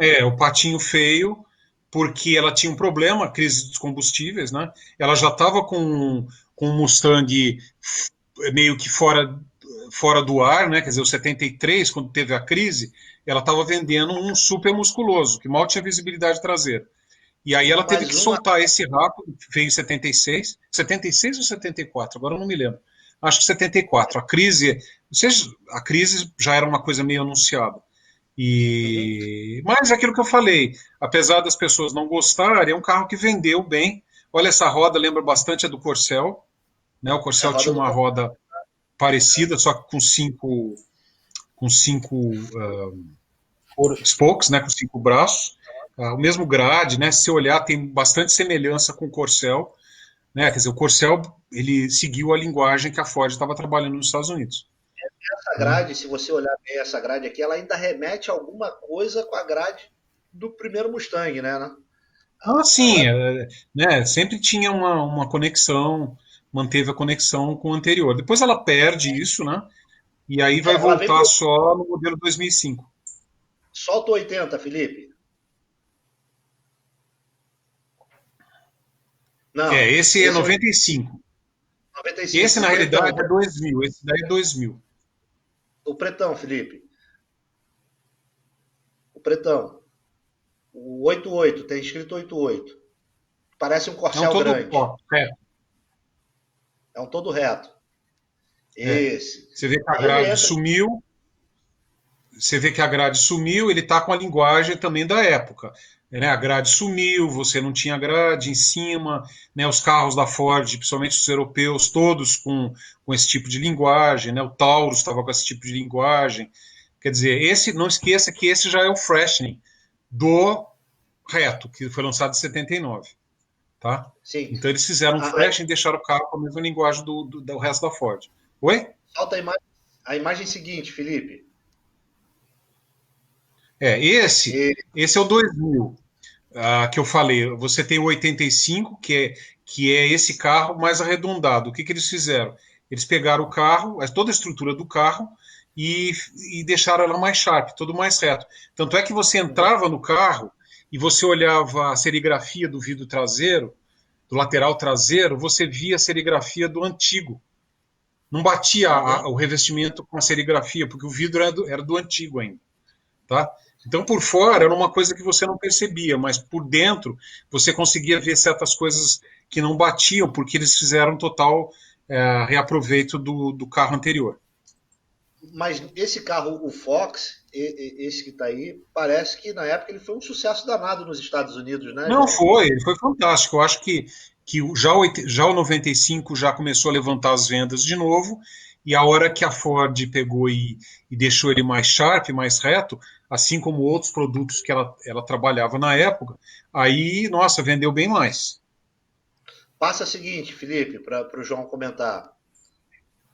S2: É, o patinho feio, porque ela tinha um problema, crise dos combustíveis, né? Ela já estava com um Mustang meio que fora do ar, né? Quer dizer, o 73, quando teve a crise, ela estava vendendo um super musculoso, que mal tinha visibilidade traseira. E aí ela teve que
S1: Mas uma.
S2: soltar esse rápido, veio em 76 ou 74, agora eu não me lembro. Acho que 74. A crise já era uma coisa meio anunciada.
S1: Uhum.
S2: Mas é aquilo que eu falei, apesar das pessoas não gostarem, é um carro que vendeu bem. Olha, essa roda lembra bastante a do Corcel, né? O
S1: É a
S2: Corcel
S1: roda
S2: tinha
S1: do.
S2: uma roda parecida, só que com cinco
S3: Ouros.
S2: spokes, né? Com 5 braços. O mesmo grade, né? Se você olhar, tem bastante semelhança com o Corcel, né? Quer dizer, o Corcel ele seguiu a linguagem que a Ford estava trabalhando nos Estados Unidos,
S1: Essa
S2: né?
S1: grade, se você olhar bem essa grade aqui, ela ainda remete a alguma coisa com a grade do primeiro Mustang, né?
S2: Ah, sim,
S1: Ela,
S2: né? Sempre tinha uma conexão, manteve a conexão com o anterior. Depois ela perde isso, né? E aí vai
S1: ela vem
S2: voltar
S1: pro.
S2: só no modelo 2005.
S1: Solta o 80, Felipe. Não,
S2: Esse é
S1: esse é o
S2: 95.
S1: 95.
S2: Esse,
S1: O
S2: na
S1: pretão,
S2: realidade, é 2000. Esse daí é 2000.
S1: o pretão, Felipe. O pretão. O 88, tem escrito 88. Parece um
S2: É um
S1: corcel
S2: todo
S1: grande.
S2: ó, reto.
S1: É um todo reto.
S2: É.
S1: Esse.
S2: Você vê que a
S1: Aí ele
S2: grade
S1: entra.
S2: sumiu, você vê que a grade sumiu, ele está com a linguagem também da época. Né? A grade sumiu, você não tinha grade em cima, né? Os carros da Ford, principalmente os europeus, todos com esse tipo de linguagem, né? O Taurus estava com esse tipo de linguagem. Quer dizer, não esqueça que esse já é o freshening do reto, que foi lançado em 79. Tá?
S1: Sim.
S2: Então eles fizeram um
S1: A, a,
S2: freshening e deixaram o carro com a mesma linguagem do resto da Ford. Oi?
S1: solta a imagem seguinte, Felipe.
S2: Esse,
S1: E,
S2: esse é o 2000. Que eu falei, você tem o 85, que é esse carro mais arredondado. O que eles fizeram? Eles pegaram o carro, toda a estrutura do carro, e, e deixaram ela mais sharp, tudo mais reto. Tanto é que você entrava no carro e você olhava a serigrafia do vidro traseiro, do lateral traseiro, você via a serigrafia do antigo. Não batia
S1: uhum.
S2: o revestimento com a serigrafia, porque o vidro era do antigo ainda. Tá? Então, por fora era uma coisa que você não percebia, mas por dentro você conseguia ver certas coisas que não batiam, porque eles fizeram total reaproveito do carro anterior.
S1: Mas esse carro, o Fox, esse que está aí, parece que na época ele foi um sucesso danado nos Estados Unidos, né,
S2: Não
S1: João?
S2: foi fantástico. Eu acho que já o 95 já começou a levantar as vendas de novo, e a hora que a Ford pegou e deixou ele mais sharp, mais reto, assim como outros produtos que ela trabalhava na época, aí, nossa, vendeu bem mais.
S1: Passa o seguinte, Felipe, para o João comentar.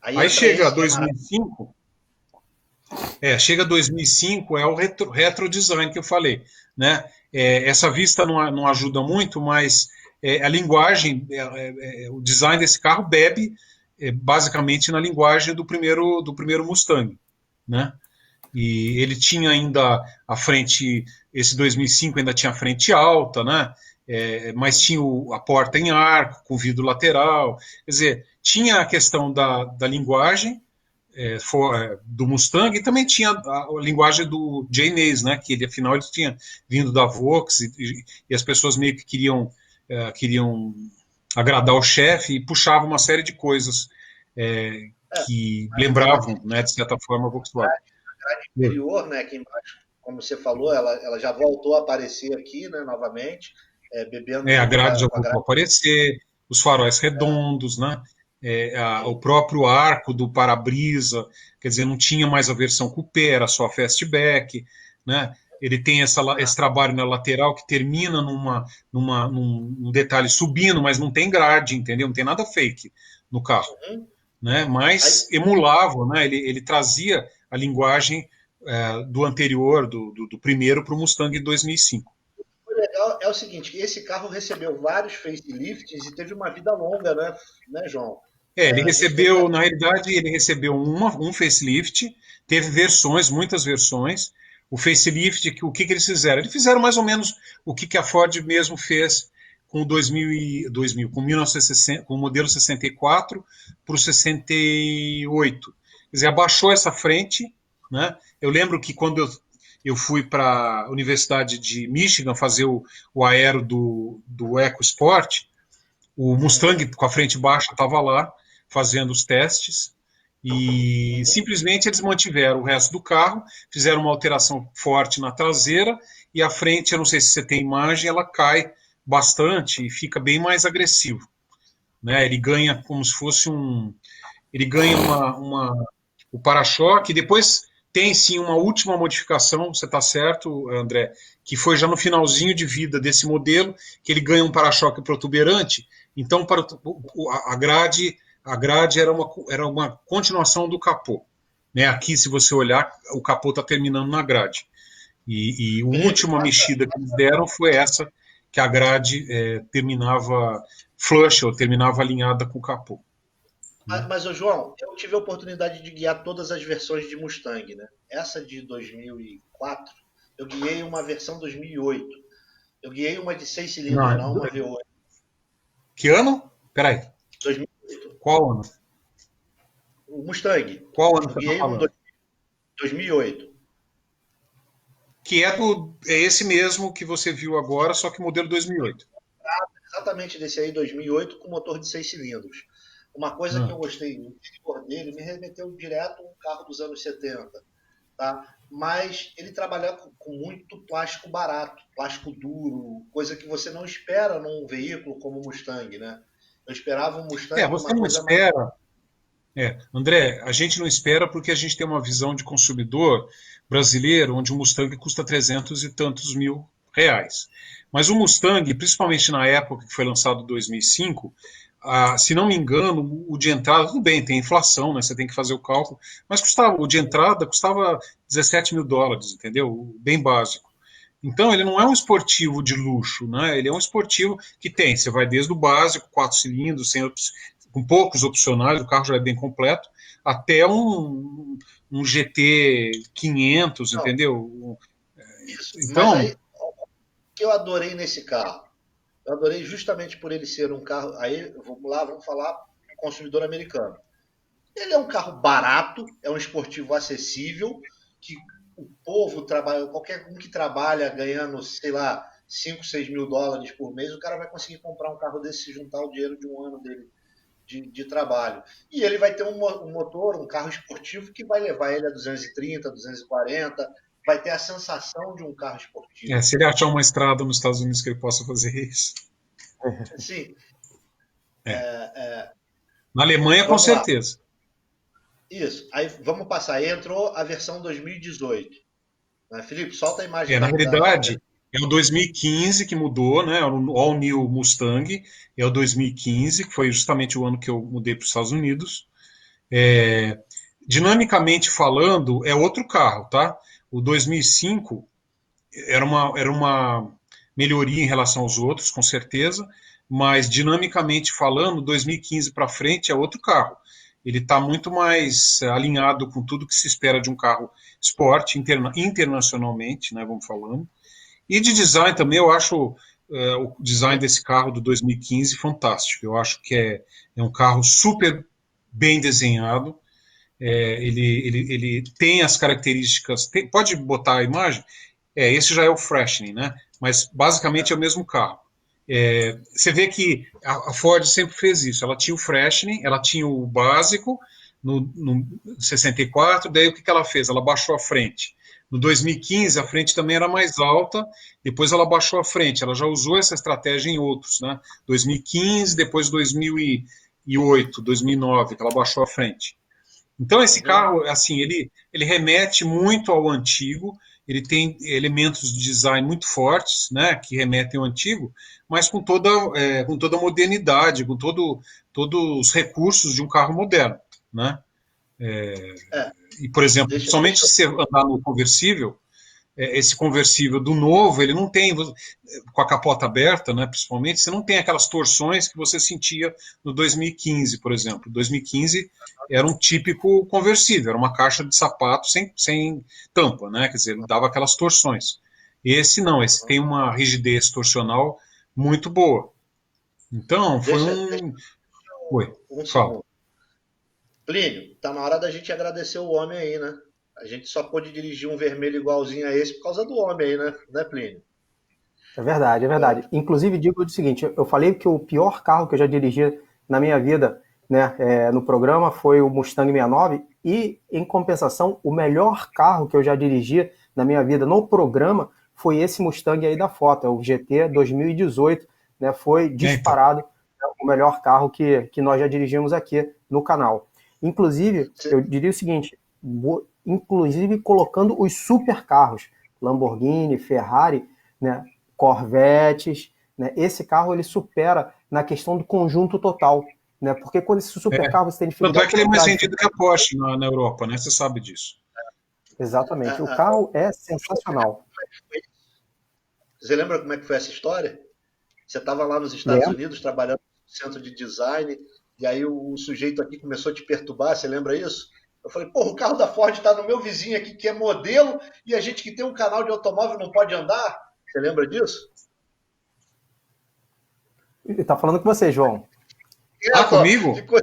S1: Aí
S2: Aí
S1: entra
S2: chega
S1: esse que é maravilhoso.
S2: 2005, chega 2005 é o retro design que eu falei, né? Essa vista não ajuda muito, mas a linguagem, o design desse carro bebe basicamente na linguagem do primeiro Mustang, né? E ele tinha ainda a frente, esse 2005 ainda tinha a frente alta, né? Mas tinha a porta em arco, com vidro lateral. Quer dizer, tinha a questão da linguagem do Mustang e também tinha a linguagem do Jay Mays, né? Que ele, afinal ele tinha vindo da Vox e as pessoas meio que queriam agradar o chefe e puxavam uma série de coisas que lembravam, né, de certa forma, a Volkswagen.
S1: Inferior, né, aqui embaixo, como você falou, ela já voltou a aparecer aqui, né, novamente, bebendo
S2: A
S1: junto com
S2: grade já
S1: com a
S2: voltou a
S1: grade.
S2: aparecer, os faróis redondos, né? o próprio arco do para-brisa, quer dizer, não tinha mais a versão coupé, era só fastback, né? Ele tem esse trabalho na lateral que termina num detalhe subindo, mas não tem grade, entendeu? Não tem nada fake no carro, né? Mas emulava, né? Ele trazia a linguagem do anterior, do primeiro, para o Mustang de 2005.
S1: O legal é o seguinte, esse carro recebeu vários facelifts e teve uma vida longa, né, João?
S2: Ele
S1: A gente teve
S2: recebeu, na realidade, ele recebeu um facelift, teve versões, muitas versões. O facelift, o que eles fizeram? Eles fizeram mais ou menos o que a Ford mesmo fez com o 2000, com 1960, com o modelo 64 para o 68. Quer dizer, abaixou essa frente, né? Eu lembro que quando eu fui para a Universidade de Michigan fazer o aero do EcoSport, o Mustang com a frente baixa estava lá fazendo os testes e simplesmente eles mantiveram o resto do carro, fizeram uma alteração forte na traseira e a frente, eu não sei se você tem imagem, ela cai bastante e fica bem mais agressivo, né? Ele ganha como se fosse ele ganha o para-choque, depois tem sim uma última modificação, você está certo, André, que foi já no finalzinho de vida desse modelo, que ele ganha um para-choque protuberante, então a grade era uma continuação do capô. Né? Aqui, se você olhar, o capô está terminando na grade. E a última mexida que eles deram foi essa, que a grade terminava flush, ou terminava alinhada com o capô.
S1: Mas, João, eu tive a oportunidade de guiar todas as versões de Mustang, né? Essa de 2004, eu guiei uma versão 2008. Eu guiei uma de 6 cilindros, não uma V8.
S2: Que ano? Peraí.
S1: 2008.
S2: Qual ano?
S1: O Mustang.
S2: Qual ano
S1: eu
S2: você
S1: guiei
S2: está falando?
S1: 2008.
S2: Que é esse mesmo que você viu agora, só que modelo 2008.
S1: Exatamente desse aí, 2008, com motor de 6 cilindros. Uma coisa que eu gostei no interior dele, me remeteu direto a um carro dos anos 70, tá? Mas ele trabalha com muito plástico barato, plástico duro, coisa que você não espera num veículo como o Mustang, né? Eu esperava um Mustang
S2: Você
S1: uma
S2: não
S1: coisa mais...
S2: espera. André, a gente não espera porque a gente tem uma visão de consumidor brasileiro onde o Mustang custa 300 e tantos mil reais. Mas o Mustang, principalmente na época que foi lançado em 2005, se não me engano, o de entrada, tudo bem, tem inflação, né, você tem que fazer o cálculo, mas o de entrada custava 17 mil dólares, entendeu? Bem básico. Então, ele não é um esportivo de luxo, né? Ele é um esportivo que você vai desde o básico, 4 cilindros, com poucos opcionais, o carro já é bem completo, até um GT 500,
S1: Não,
S2: entendeu?
S1: mas
S2: Então,
S1: aí, o que eu adorei nesse carro? Eu adorei justamente por ele ser um carro... Aí, vamos lá, vamos falar consumidor americano. Ele é um carro barato, é um esportivo acessível, que o povo trabalha, qualquer um que trabalha ganhando, sei lá, 5, 6 mil dólares por mês, o cara vai conseguir comprar um carro desse se juntar o dinheiro de um ano dele de trabalho. E ele vai ter um motor, um carro esportivo que vai levar ele a 230, 240, vai ter a sensação de um carro esportivo.
S2: se ele achar uma estrada nos Estados Unidos que ele possa fazer isso.
S1: Sim.
S2: Na Alemanha, com certeza.
S1: Isso. Aí vamos passar. Aí entrou a versão 2018. Né? Felipe, solta a imagem
S2: Na realidade, é o 2015 que mudou, né? O All New Mustang. É o 2015, que foi justamente o ano que eu mudei para os Estados Unidos. Dinamicamente falando, é outro carro, tá? O 2005 era uma melhoria em relação aos outros, com certeza, mas dinamicamente falando, 2015 para frente é outro carro. Ele está muito mais alinhado com tudo que se espera de um carro esporte internacionalmente, né, vamos falando. E de design também, eu acho o design desse carro do 2015 fantástico. Eu acho que é um carro super bem desenhado. Ele tem as características. Pode botar a imagem? Esse já é o freshening, né? Mas basicamente é o mesmo carro. Você vê que a Ford sempre fez isso. Ela tinha o freshening, ela tinha o básico no 64, daí o que ela fez? Ela baixou a frente. No 2015, a frente também era mais alta, depois ela baixou a frente. Ela já usou essa estratégia em outros, né? 2015, depois 2000 2008, 2009, que ela baixou a frente. Então, esse carro, assim, ele remete muito ao antigo, ele tem elementos de design muito fortes, né, que remetem ao antigo, mas com toda a modernidade, todos os recursos de um carro moderno, né?
S1: É,
S2: E, por exemplo, somente se você andar no conversível, esse conversível do novo, ele não tem, com a capota aberta, né, principalmente, você não tem aquelas torções que você sentia no 2015, por exemplo. 2015 era um típico conversível, era uma caixa de sapato sem tampa, né, quer dizer, ele dava aquelas torções. Esse não, esse tem uma rigidez torcional muito boa. Então, foi um... Oi,
S1: um
S2: fala.
S1: segundo. Plínio, tá na hora da gente agradecer o homem aí, né? A gente só pôde dirigir um vermelho igualzinho a esse por causa do homem aí, né, Plínio?
S3: É verdade, é verdade. Inclusive, digo o seguinte, eu falei que o pior carro que eu já dirigi na minha vida, né, no programa foi o Mustang 69 e, em compensação, o melhor carro que eu já dirigi na minha vida no programa foi esse Mustang aí da foto, é o GT 2018, né, foi disparado o melhor carro que nós já dirigimos aqui no canal. Inclusive, eu diria o seguinte, inclusive colocando os super carros, Lamborghini, Ferrari, né, Corvettes, né? Esse carro ele supera na questão do conjunto total, né? Porque quando esse supercarro você tem
S2: Tanto é
S3: dificuldade
S2: que ele é
S3: de
S2: mais
S3: entrar.
S2: vendido que a Porsche na Europa, né? Você sabe disso.
S3: Exatamente. O carro é sensacional.
S1: Você lembra como é que foi essa história? Você estava lá nos Estados
S3: Lembra?
S1: Unidos trabalhando no centro de design, e aí o sujeito aqui começou a te perturbar, você lembra isso? Eu falei, porra, o carro da Ford está no meu vizinho aqui, que é modelo, e a gente que tem um canal de automóvel não pode andar? Você lembra disso?
S3: Ele tá falando com você, João.
S2: Comigo?
S1: Ficou...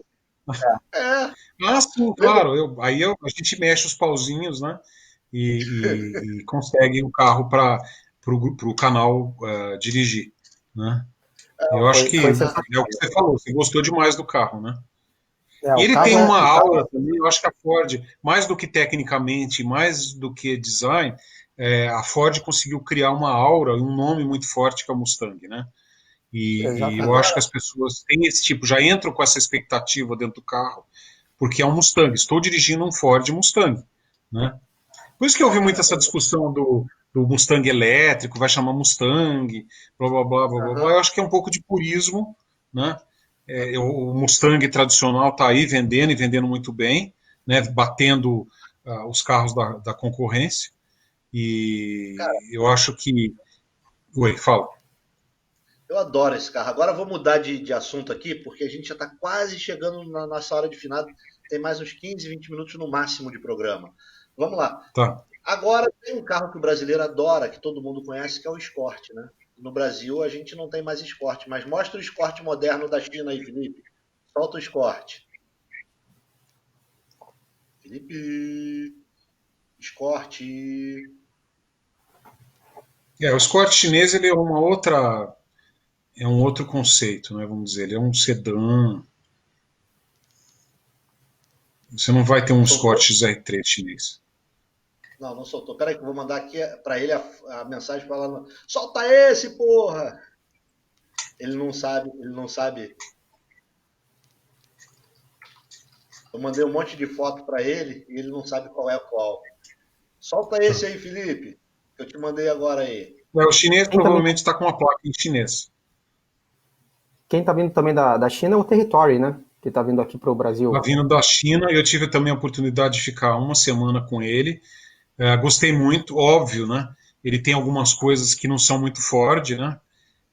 S1: É,
S2: Ah, sim,
S1: lembra?
S2: claro. A gente mexe os pauzinhos, né? E consegue o carro para o canal dirigir, né? Eu acho que
S3: Foi
S2: é o que você falou, você gostou demais do carro, né? E
S3: o
S2: ele
S3: carro
S2: tem uma
S3: o carro
S2: aura também, eu acho que a Ford, mais do que tecnicamente, mais do que design, a Ford conseguiu criar uma aura, um nome muito forte que é o Mustang, né? E eu
S3: exatamente.
S2: acho que as pessoas têm esse tipo, já entram com essa expectativa dentro do carro, porque é um Mustang. Estou dirigindo um Ford Mustang, né? Por isso que eu ouvi muito essa discussão do Mustang elétrico, vai chamar Mustang, blá blá blá blá blá. Eu acho que é um pouco de purismo, né? O Mustang tradicional está aí vendendo e vendendo muito bem, né? Batendo os carros da concorrência.
S1: Cara,
S2: E eu acho que. Oi, fala.
S1: eu adoro esse carro. Agora eu vou mudar de assunto aqui, porque a gente já está quase chegando na nossa hora de final. Tem mais uns 15, 20 minutos no máximo de programa. Vamos lá.
S2: Tá.
S1: Agora tem um carro que o brasileiro adora, que todo mundo conhece, que é o Escort, né? No Brasil a gente não tem mais Escort, mas mostra o Escort moderno da China aí, Felipe. Solta o Escort. Felipe, Escort.
S2: O Escort chinês ele é um outro conceito, né? Vamos dizer, ele é um sedã. Você não vai ter um Escort
S1: Soltou?
S2: XR3 chinês.
S1: Não, não soltou. Peraí que eu vou mandar aqui para ele a mensagem falando: solta esse, porra! Ele não sabe, ele não sabe. Eu mandei um monte de foto para ele e ele não sabe qual é qual. Solta
S2: Tá.
S1: esse aí, Felipe, que eu te mandei agora aí.
S2: O chinês
S3: Quem tá vindo,
S2: provavelmente está com uma placa em chinês.
S3: quem tá vindo também da China é o Territory, né? Que tá vindo aqui para o
S2: Está
S3: Brasil.
S2: vindo da China e eu tive também a oportunidade de ficar uma semana com ele. Gostei muito, óbvio, né? Ele tem algumas coisas que não são muito Ford, né?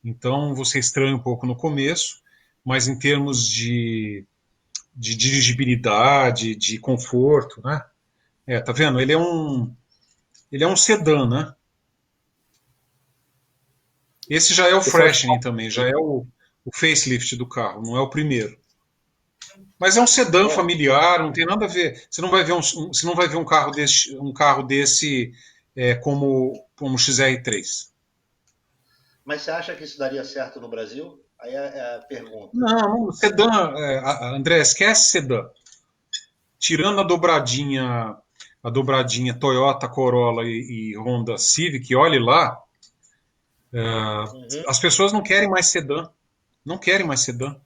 S2: Então você estranha um pouco no começo, mas em termos de dirigibilidade, de conforto, né? Tá vendo? Ele é um sedã, né? Esse já é o
S3: Esse é o
S2: freshening também, já é o facelift do carro, não é o primeiro. Mas é um sedã
S1: Bom,
S2: familiar, não tem nada a ver. Você não vai ver você não vai ver um carro desse como o XR3.
S1: mas você acha que isso daria certo no Brasil? Aí é a pergunta.
S2: Não, sedã, André, esquece sedã. Tirando a dobradinha Toyota Corolla e Honda Civic, olhe lá,
S1: Uhum.
S2: as pessoas não querem mais sedã, não querem mais sedã.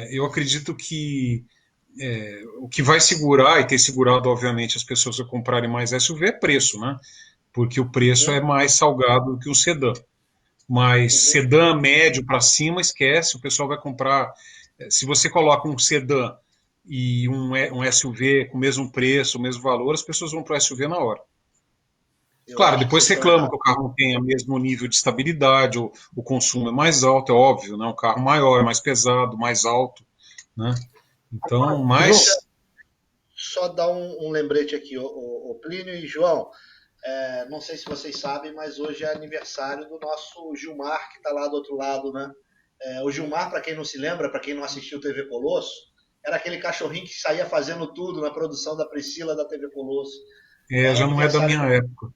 S2: Eu acredito que o que vai segurar, e ter segurado, obviamente, as pessoas a comprarem mais SUV é preço, né? Porque o preço é
S1: Uhum,
S2: mais salgado do que um sedã. Mas
S1: uhum.
S2: sedã médio para cima, esquece, o pessoal vai comprar. Se você coloca um sedã e um SUV com o mesmo preço, o mesmo valor, as pessoas vão para o SUV na hora.
S1: Eu
S2: Claro,
S1: acho que
S2: depois
S1: vocês estão
S2: reclamam
S1: errados.
S2: que o carro não tem o mesmo nível de estabilidade, o consumo é mais alto, é óbvio, né? Um carro maior, mais pesado, mais alto, né? Então,
S1: Deixa
S2: mas
S1: só dar um lembrete aqui, o Plínio e João. Não sei se vocês sabem, mas hoje é aniversário do nosso Gilmar, que está lá do outro lado, né? O Gilmar, para quem não se lembra, para quem não assistiu TV Colosso, era aquele cachorrinho que saía fazendo tudo na produção da Priscila da TV Colosso. Era
S2: já não é da
S1: aniversário
S2: minha
S1: do.
S2: época.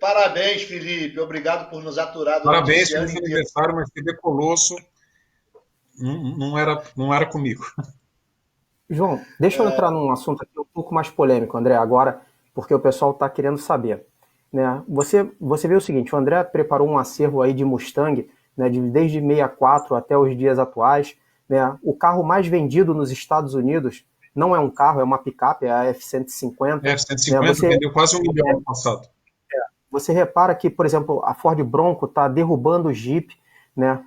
S1: Parabéns, Felipe. Obrigado por nos aturar durante
S2: Parabéns,
S1: esse ano
S2: feliz
S1: inteiro.
S2: aniversário, mas TV Colosso não era comigo.
S3: João, deixa eu entrar num assunto aqui um pouco mais polêmico, André, agora, porque o pessoal está querendo saber. Né? Você vê o seguinte, o André preparou um acervo aí de Mustang, né, desde 64 até os dias atuais. Né? O carro mais vendido nos Estados Unidos não é um carro, é uma picape, é a F-150. Né?
S2: 150 vendeu quase 1 milhão no passado.
S3: Você repara que, por exemplo, a Ford Bronco está derrubando o Jeep, né?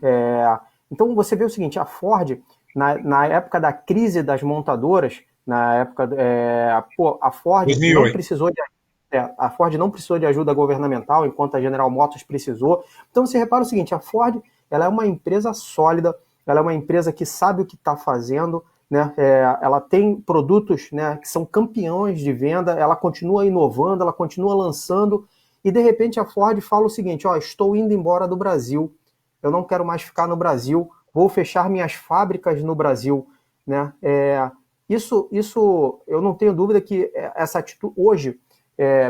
S3: Então você vê o seguinte, a Ford, na época da crise das montadoras, na época, a Ford não
S2: 2008.
S3: precisou a Ford não precisou de ajuda governamental, enquanto a General Motors precisou. Então você repara o seguinte, a Ford ela é uma empresa sólida, ela é uma empresa que sabe o que está fazendo, né? Ela tem produtos, né, que são campeões de venda, ela continua inovando, ela continua lançando, e de repente a Ford fala o seguinte, ó, estou indo embora do Brasil, eu não quero mais ficar no Brasil, vou fechar minhas fábricas no Brasil. Né? Isso eu não tenho dúvida que essa atitude, hoje,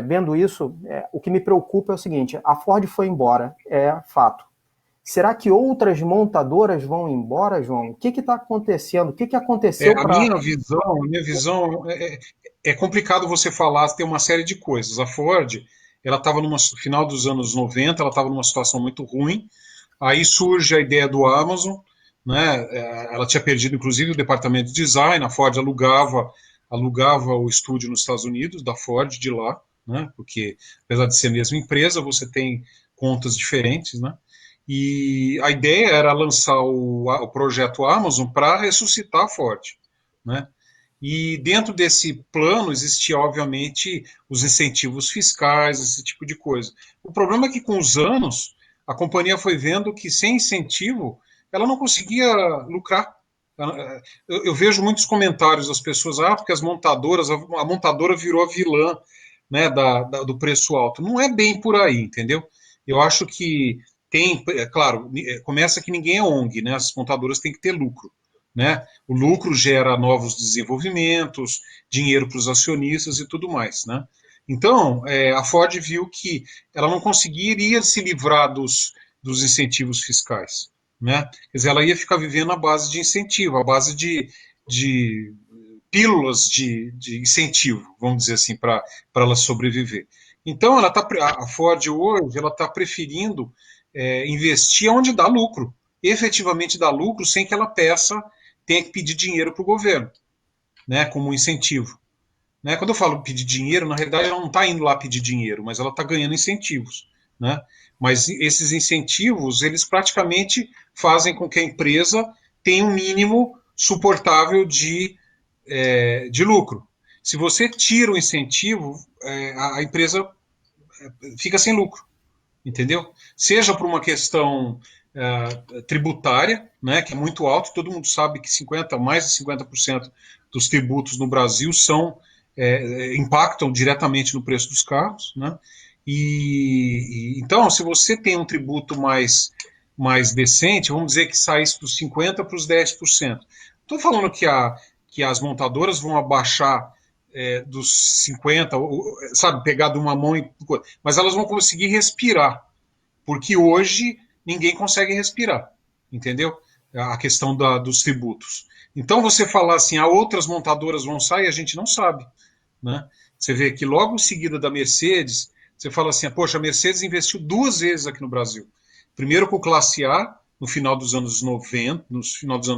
S3: vendo isso, o que me preocupa é o seguinte, a Ford foi embora, é fato. Será que outras montadoras vão embora, João? O que está acontecendo? O que aconteceu
S2: A
S3: para...
S2: minha visão é complicado você falar, tem uma série de coisas. A Ford, ela estava no final dos anos 90, ela estava numa situação muito ruim. Aí surge a ideia do Amazon, né? Ela tinha perdido inclusive o departamento de design, a Ford alugava o estúdio nos Estados Unidos da Ford de lá, né? Porque apesar de ser a mesma empresa, você tem contas diferentes, né? E a ideia era lançar o projeto Amazon para ressuscitar a Ford, né? E dentro desse plano existia, obviamente, os incentivos fiscais, esse tipo de coisa. O problema é que, com os anos, a companhia foi vendo que, sem incentivo, ela não conseguia lucrar. Eu vejo muitos comentários das pessoas, porque as montadoras, a montadora virou a vilã, né, do preço alto. Não é bem por aí, entendeu? Eu acho que claro, começa que ninguém é ONG, né? As montadoras têm que ter lucro, né? O lucro gera novos desenvolvimentos, dinheiro para os acionistas e tudo mais, né? Então, a Ford viu que ela não conseguiria se livrar dos incentivos fiscais, né? Quer dizer, ela ia ficar vivendo à base de incentivo, à base de pílulas de incentivo, vamos dizer assim, para ela sobreviver. Então, a Ford hoje ela está preferindo investir onde dá lucro, efetivamente dá lucro, sem que ela tenha que pedir dinheiro para o governo, né, como um incentivo. Né? Quando eu falo pedir dinheiro, na realidade ela não está indo lá pedir dinheiro, mas ela está ganhando incentivos. Né? Mas esses incentivos, eles praticamente fazem com que a empresa tenha um mínimo suportável de lucro. Se você tira o incentivo, a empresa fica sem lucro, entendeu? Seja por uma questão tributária, né, que é muito alto, todo mundo sabe que mais de 50% dos tributos no Brasil impactam diretamente no preço dos carros, né? Então, se você tem um tributo mais decente, vamos dizer que saísse dos 50% para os 10%. Estou falando que as montadoras vão abaixar dos 50, sabe, pegar de uma mão, mas elas vão conseguir respirar, porque hoje ninguém consegue respirar, entendeu? A questão dos tributos. Então você falar assim, outras montadoras vão sair, a gente não sabe, né? Você vê que logo em seguida da Mercedes, você fala assim, poxa, a Mercedes investiu 2 vezes aqui no Brasil. Primeiro com o Classe A, no final dos anos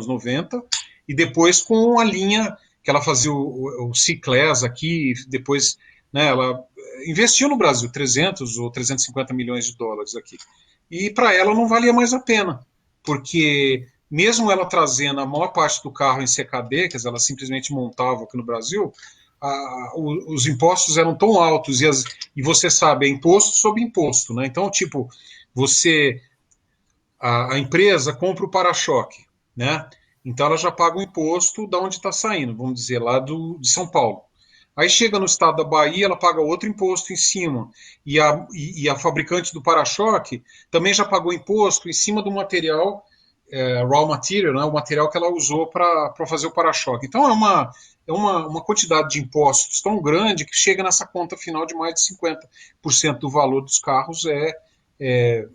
S2: 90, e depois com a linha que ela fazia o C-Class aqui, depois, né, ela investiu no Brasil 300 ou 350 milhões de dólares aqui. E para ela não valia mais a pena, porque mesmo ela trazendo a maior parte do carro em CKD, quer dizer, ela simplesmente montava aqui no Brasil, os impostos eram tão altos, e você sabe, é imposto sobre imposto, né? Então, tipo, a empresa compra o para-choque, né? Então ela já paga o imposto da onde está saindo, vamos dizer, lá de São Paulo. Aí chega no estado da Bahia, ela paga outro imposto em cima. E a fabricante do para-choque também já pagou imposto em cima do material, raw material, né, o material que ela usou para fazer o para-choque. Então é uma quantidade de impostos tão grande que chega nessa conta final de mais de 50% do valor dos carros é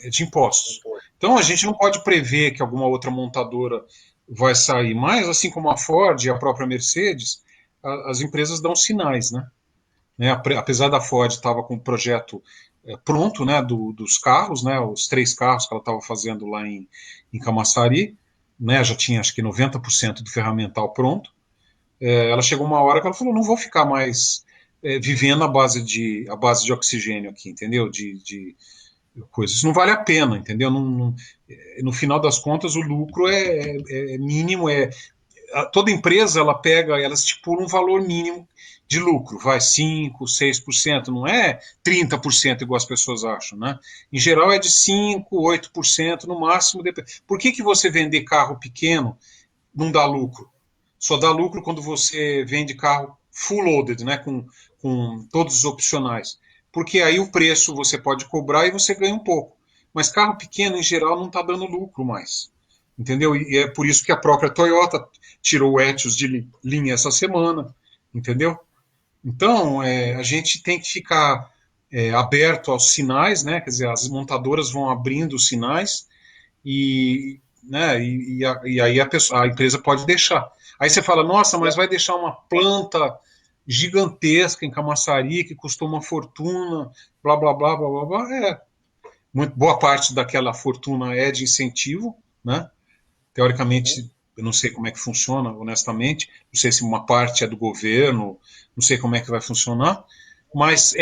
S2: de impostos. Então a gente não pode prever que alguma outra montadora vai sair, mas assim como a Ford e a própria Mercedes, as empresas dão sinais, né? Apesar da Ford estava com o projeto pronto, né, dos carros, né, os 3 carros que ela estava fazendo lá em Camaçari, né, já tinha acho que 90% do ferramental pronto. Ela chegou uma hora que ela falou, não vou ficar mais vivendo a base de oxigênio aqui, entendeu? De coisas. Isso não vale a pena, entendeu? No final das contas, o lucro é mínimo, toda empresa ela estipula um valor mínimo de lucro, vai 5%, 6%, não é 30% igual as pessoas acham, né? Em geral é de 5%, 8% no máximo. Por que você vender carro pequeno não dá lucro? Só dá lucro quando você vende carro full loaded, né? Com todos os opcionais. Porque aí o preço você pode cobrar e você ganha um pouco. Mas carro pequeno, em geral, não está dando lucro mais. Entendeu? E é por isso que a própria Toyota tirou o Etios de linha essa semana. Entendeu? Então, a gente tem que ficar aberto aos sinais, né? Quer dizer, as montadoras vão abrindo os sinais né, e aí a empresa pode deixar. Aí você fala, nossa, mas vai deixar uma planta gigantesca em Camaçari que custou uma fortuna, blá, blá, blá, blá, blá, blá. Boa parte daquela fortuna é de incentivo, né? Teoricamente, eu não sei como é que funciona, honestamente, não sei se uma parte é do governo, não sei como é que vai funcionar, mas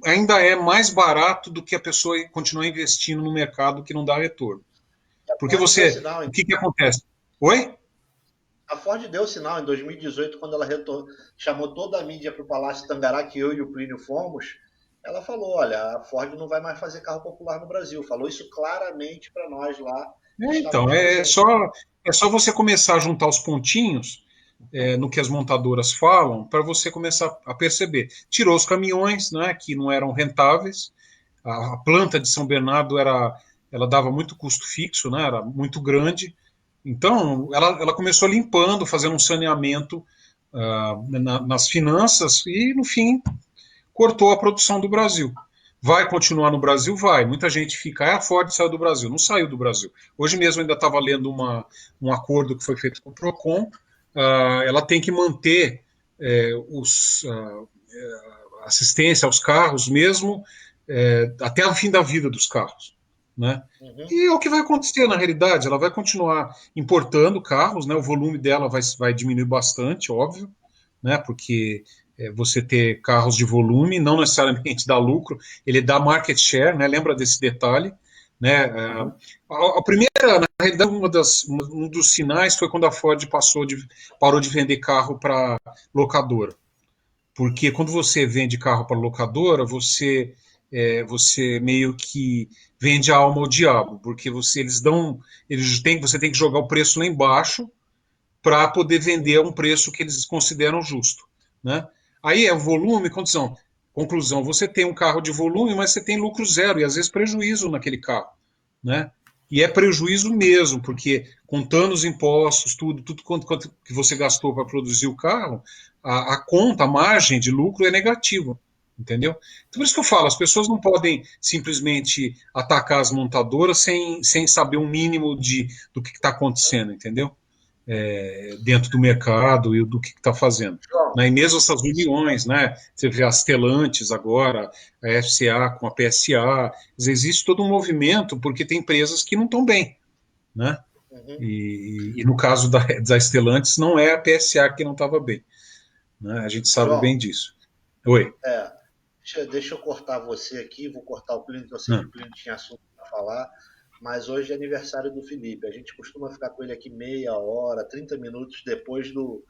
S2: ainda é mais barato do que a pessoa continuar investindo no mercado que não dá retorno. Porque o que acontece? Oi?
S1: A Ford deu sinal em 2018, quando ela chamou toda a mídia para o Palácio Tangará, que eu e o Plínio fomos. Ela falou, olha, a Ford não vai mais fazer carro popular no Brasil. Falou isso claramente para nós lá.
S2: Então, é só você começar a juntar os pontinhos no que as montadoras falam para você começar a perceber. Tirou os caminhões, né, que não eram rentáveis. A planta de São Bernardo ela dava muito custo fixo, né, era muito grande. Então, ela começou limpando, fazendo um saneamento nas finanças e, no fim, cortou a produção do Brasil. Vai continuar no Brasil? Vai. Muita gente fica, a Ford saiu do Brasil. Não saiu do Brasil. Hoje mesmo ainda estava lendo um acordo que foi feito com o PROCON. Ela tem que manter assistência aos carros mesmo até o fim da vida dos carros. Né? Uhum. E é o que vai acontecer na realidade, ela vai continuar importando carros, né? O volume dela vai diminuir bastante, óbvio, né? Porque você ter carros de volume não necessariamente dá lucro, ele dá market share, né? Lembra desse detalhe, né? A primeira, na realidade, um dos sinais foi quando a Ford parou de vender carro para locadora, porque quando você vende carro para locadora, você meio que vende a alma ao diabo, porque você tem que jogar o preço lá embaixo para poder vender a um preço que eles consideram justo, né? Aí é o volume, conclusão, você tem um carro de volume, mas você tem lucro zero e às vezes prejuízo naquele carro, né? E é prejuízo mesmo, porque contando os impostos, tudo quanto que você gastou para produzir o carro, a conta, a margem de lucro é negativa. Entendeu? Então, por isso que eu falo, as pessoas não podem simplesmente atacar as montadoras sem saber um mínimo do que está acontecendo, entendeu? dentro do mercado e do que está fazendo. Né? E mesmo essas uniões, né? Você vê a Stellantis agora, a FCA com a PSA, existe todo um movimento porque tem empresas que não estão bem, né? E no caso da Stellantis, não é a PSA que não estava bem. Né? A gente sabe bem disso. Oi.
S1: Deixa eu cortar você aqui, vou cortar o Plínio, que eu sei que o Plínio tinha assunto para falar, mas hoje é aniversário do Felipe. A gente costuma ficar com ele aqui meia hora, 30 minutos depois do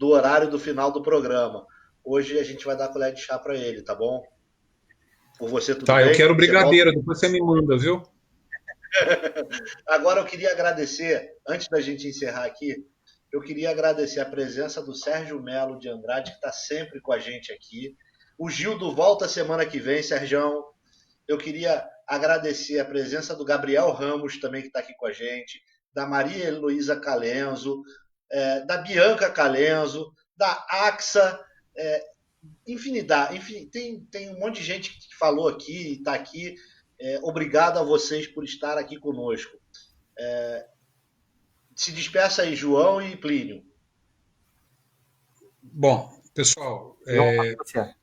S1: horário do final do programa. Hoje a gente vai dar colher de chá para ele, tá bom? Por você, tudo bem?
S2: Tá, eu quero brigadeiro, depois você me manda, viu?
S1: Agora eu queria agradecer, antes da gente encerrar aqui, eu queria agradecer a presença do Sérgio Melo de Andrade, que está sempre com a gente aqui. O Gildo volta semana que vem, Sergião. Eu queria agradecer a presença do Gabriel Ramos, também que está aqui com a gente, da Maria Heloísa Calenzo, da Bianca Calenzo, da Axa, infinidade. Enfim, tem um monte de gente que falou aqui e está aqui. Obrigado a vocês por estar aqui conosco. Se despeça aí, João e Plínio.
S2: Bom, pessoal,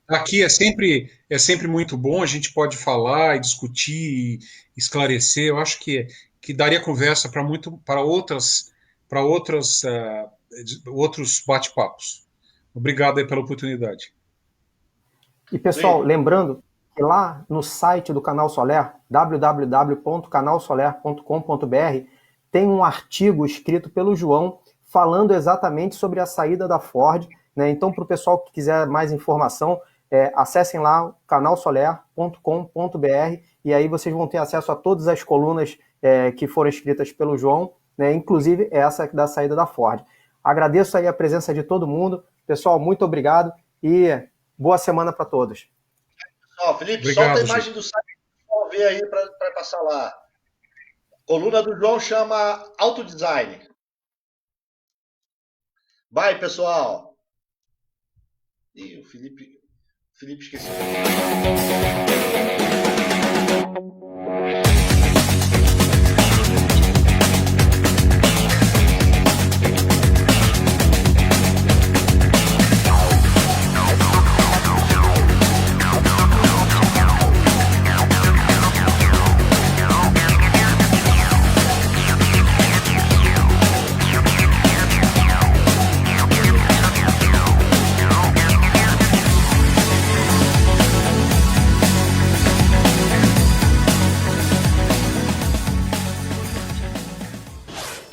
S2: aqui é sempre muito bom, a gente pode falar e discutir, e esclarecer. Eu acho que daria conversa para outros bate-papos. Obrigado aí pela oportunidade.
S3: E pessoal, lembrando que lá no site do Canal Soler, www.canalsoler.com.br, tem um artigo escrito pelo João falando exatamente sobre a saída da Ford, né? Então, para o pessoal que quiser mais informação, acessem lá canalsoler.com.br e aí vocês vão ter acesso a todas as colunas que foram escritas pelo João, né? Inclusive essa da saída da Ford. Agradeço aí a presença de todo mundo. Pessoal, muito obrigado e boa semana para todos.
S1: Felipe, obrigado, solta a imagem do site para ver aí para passar lá. A coluna do João chama Autodesign. Vai, pessoal. Ih, o Felipe esqueceu.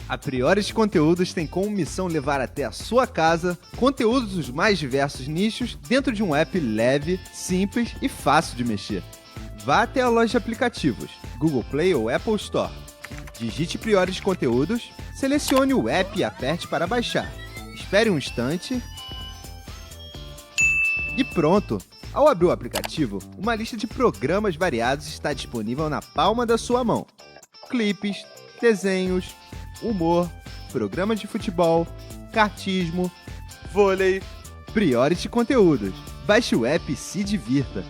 S4: A Priores Conteúdos tem como missão levar até a sua casa conteúdos dos mais diversos nichos dentro de um app leve, simples e fácil de mexer. Vá até a loja de aplicativos, Google Play ou Apple Store. Digite Priores Conteúdos, selecione o app e aperte para baixar. Espere um instante e pronto! Ao abrir o aplicativo, uma lista de programas variados está disponível na palma da sua mão. Clipes, desenhos, humor, programas de futebol, kartismo, vôlei, Priority Conteúdos. Baixe o app e se divirta.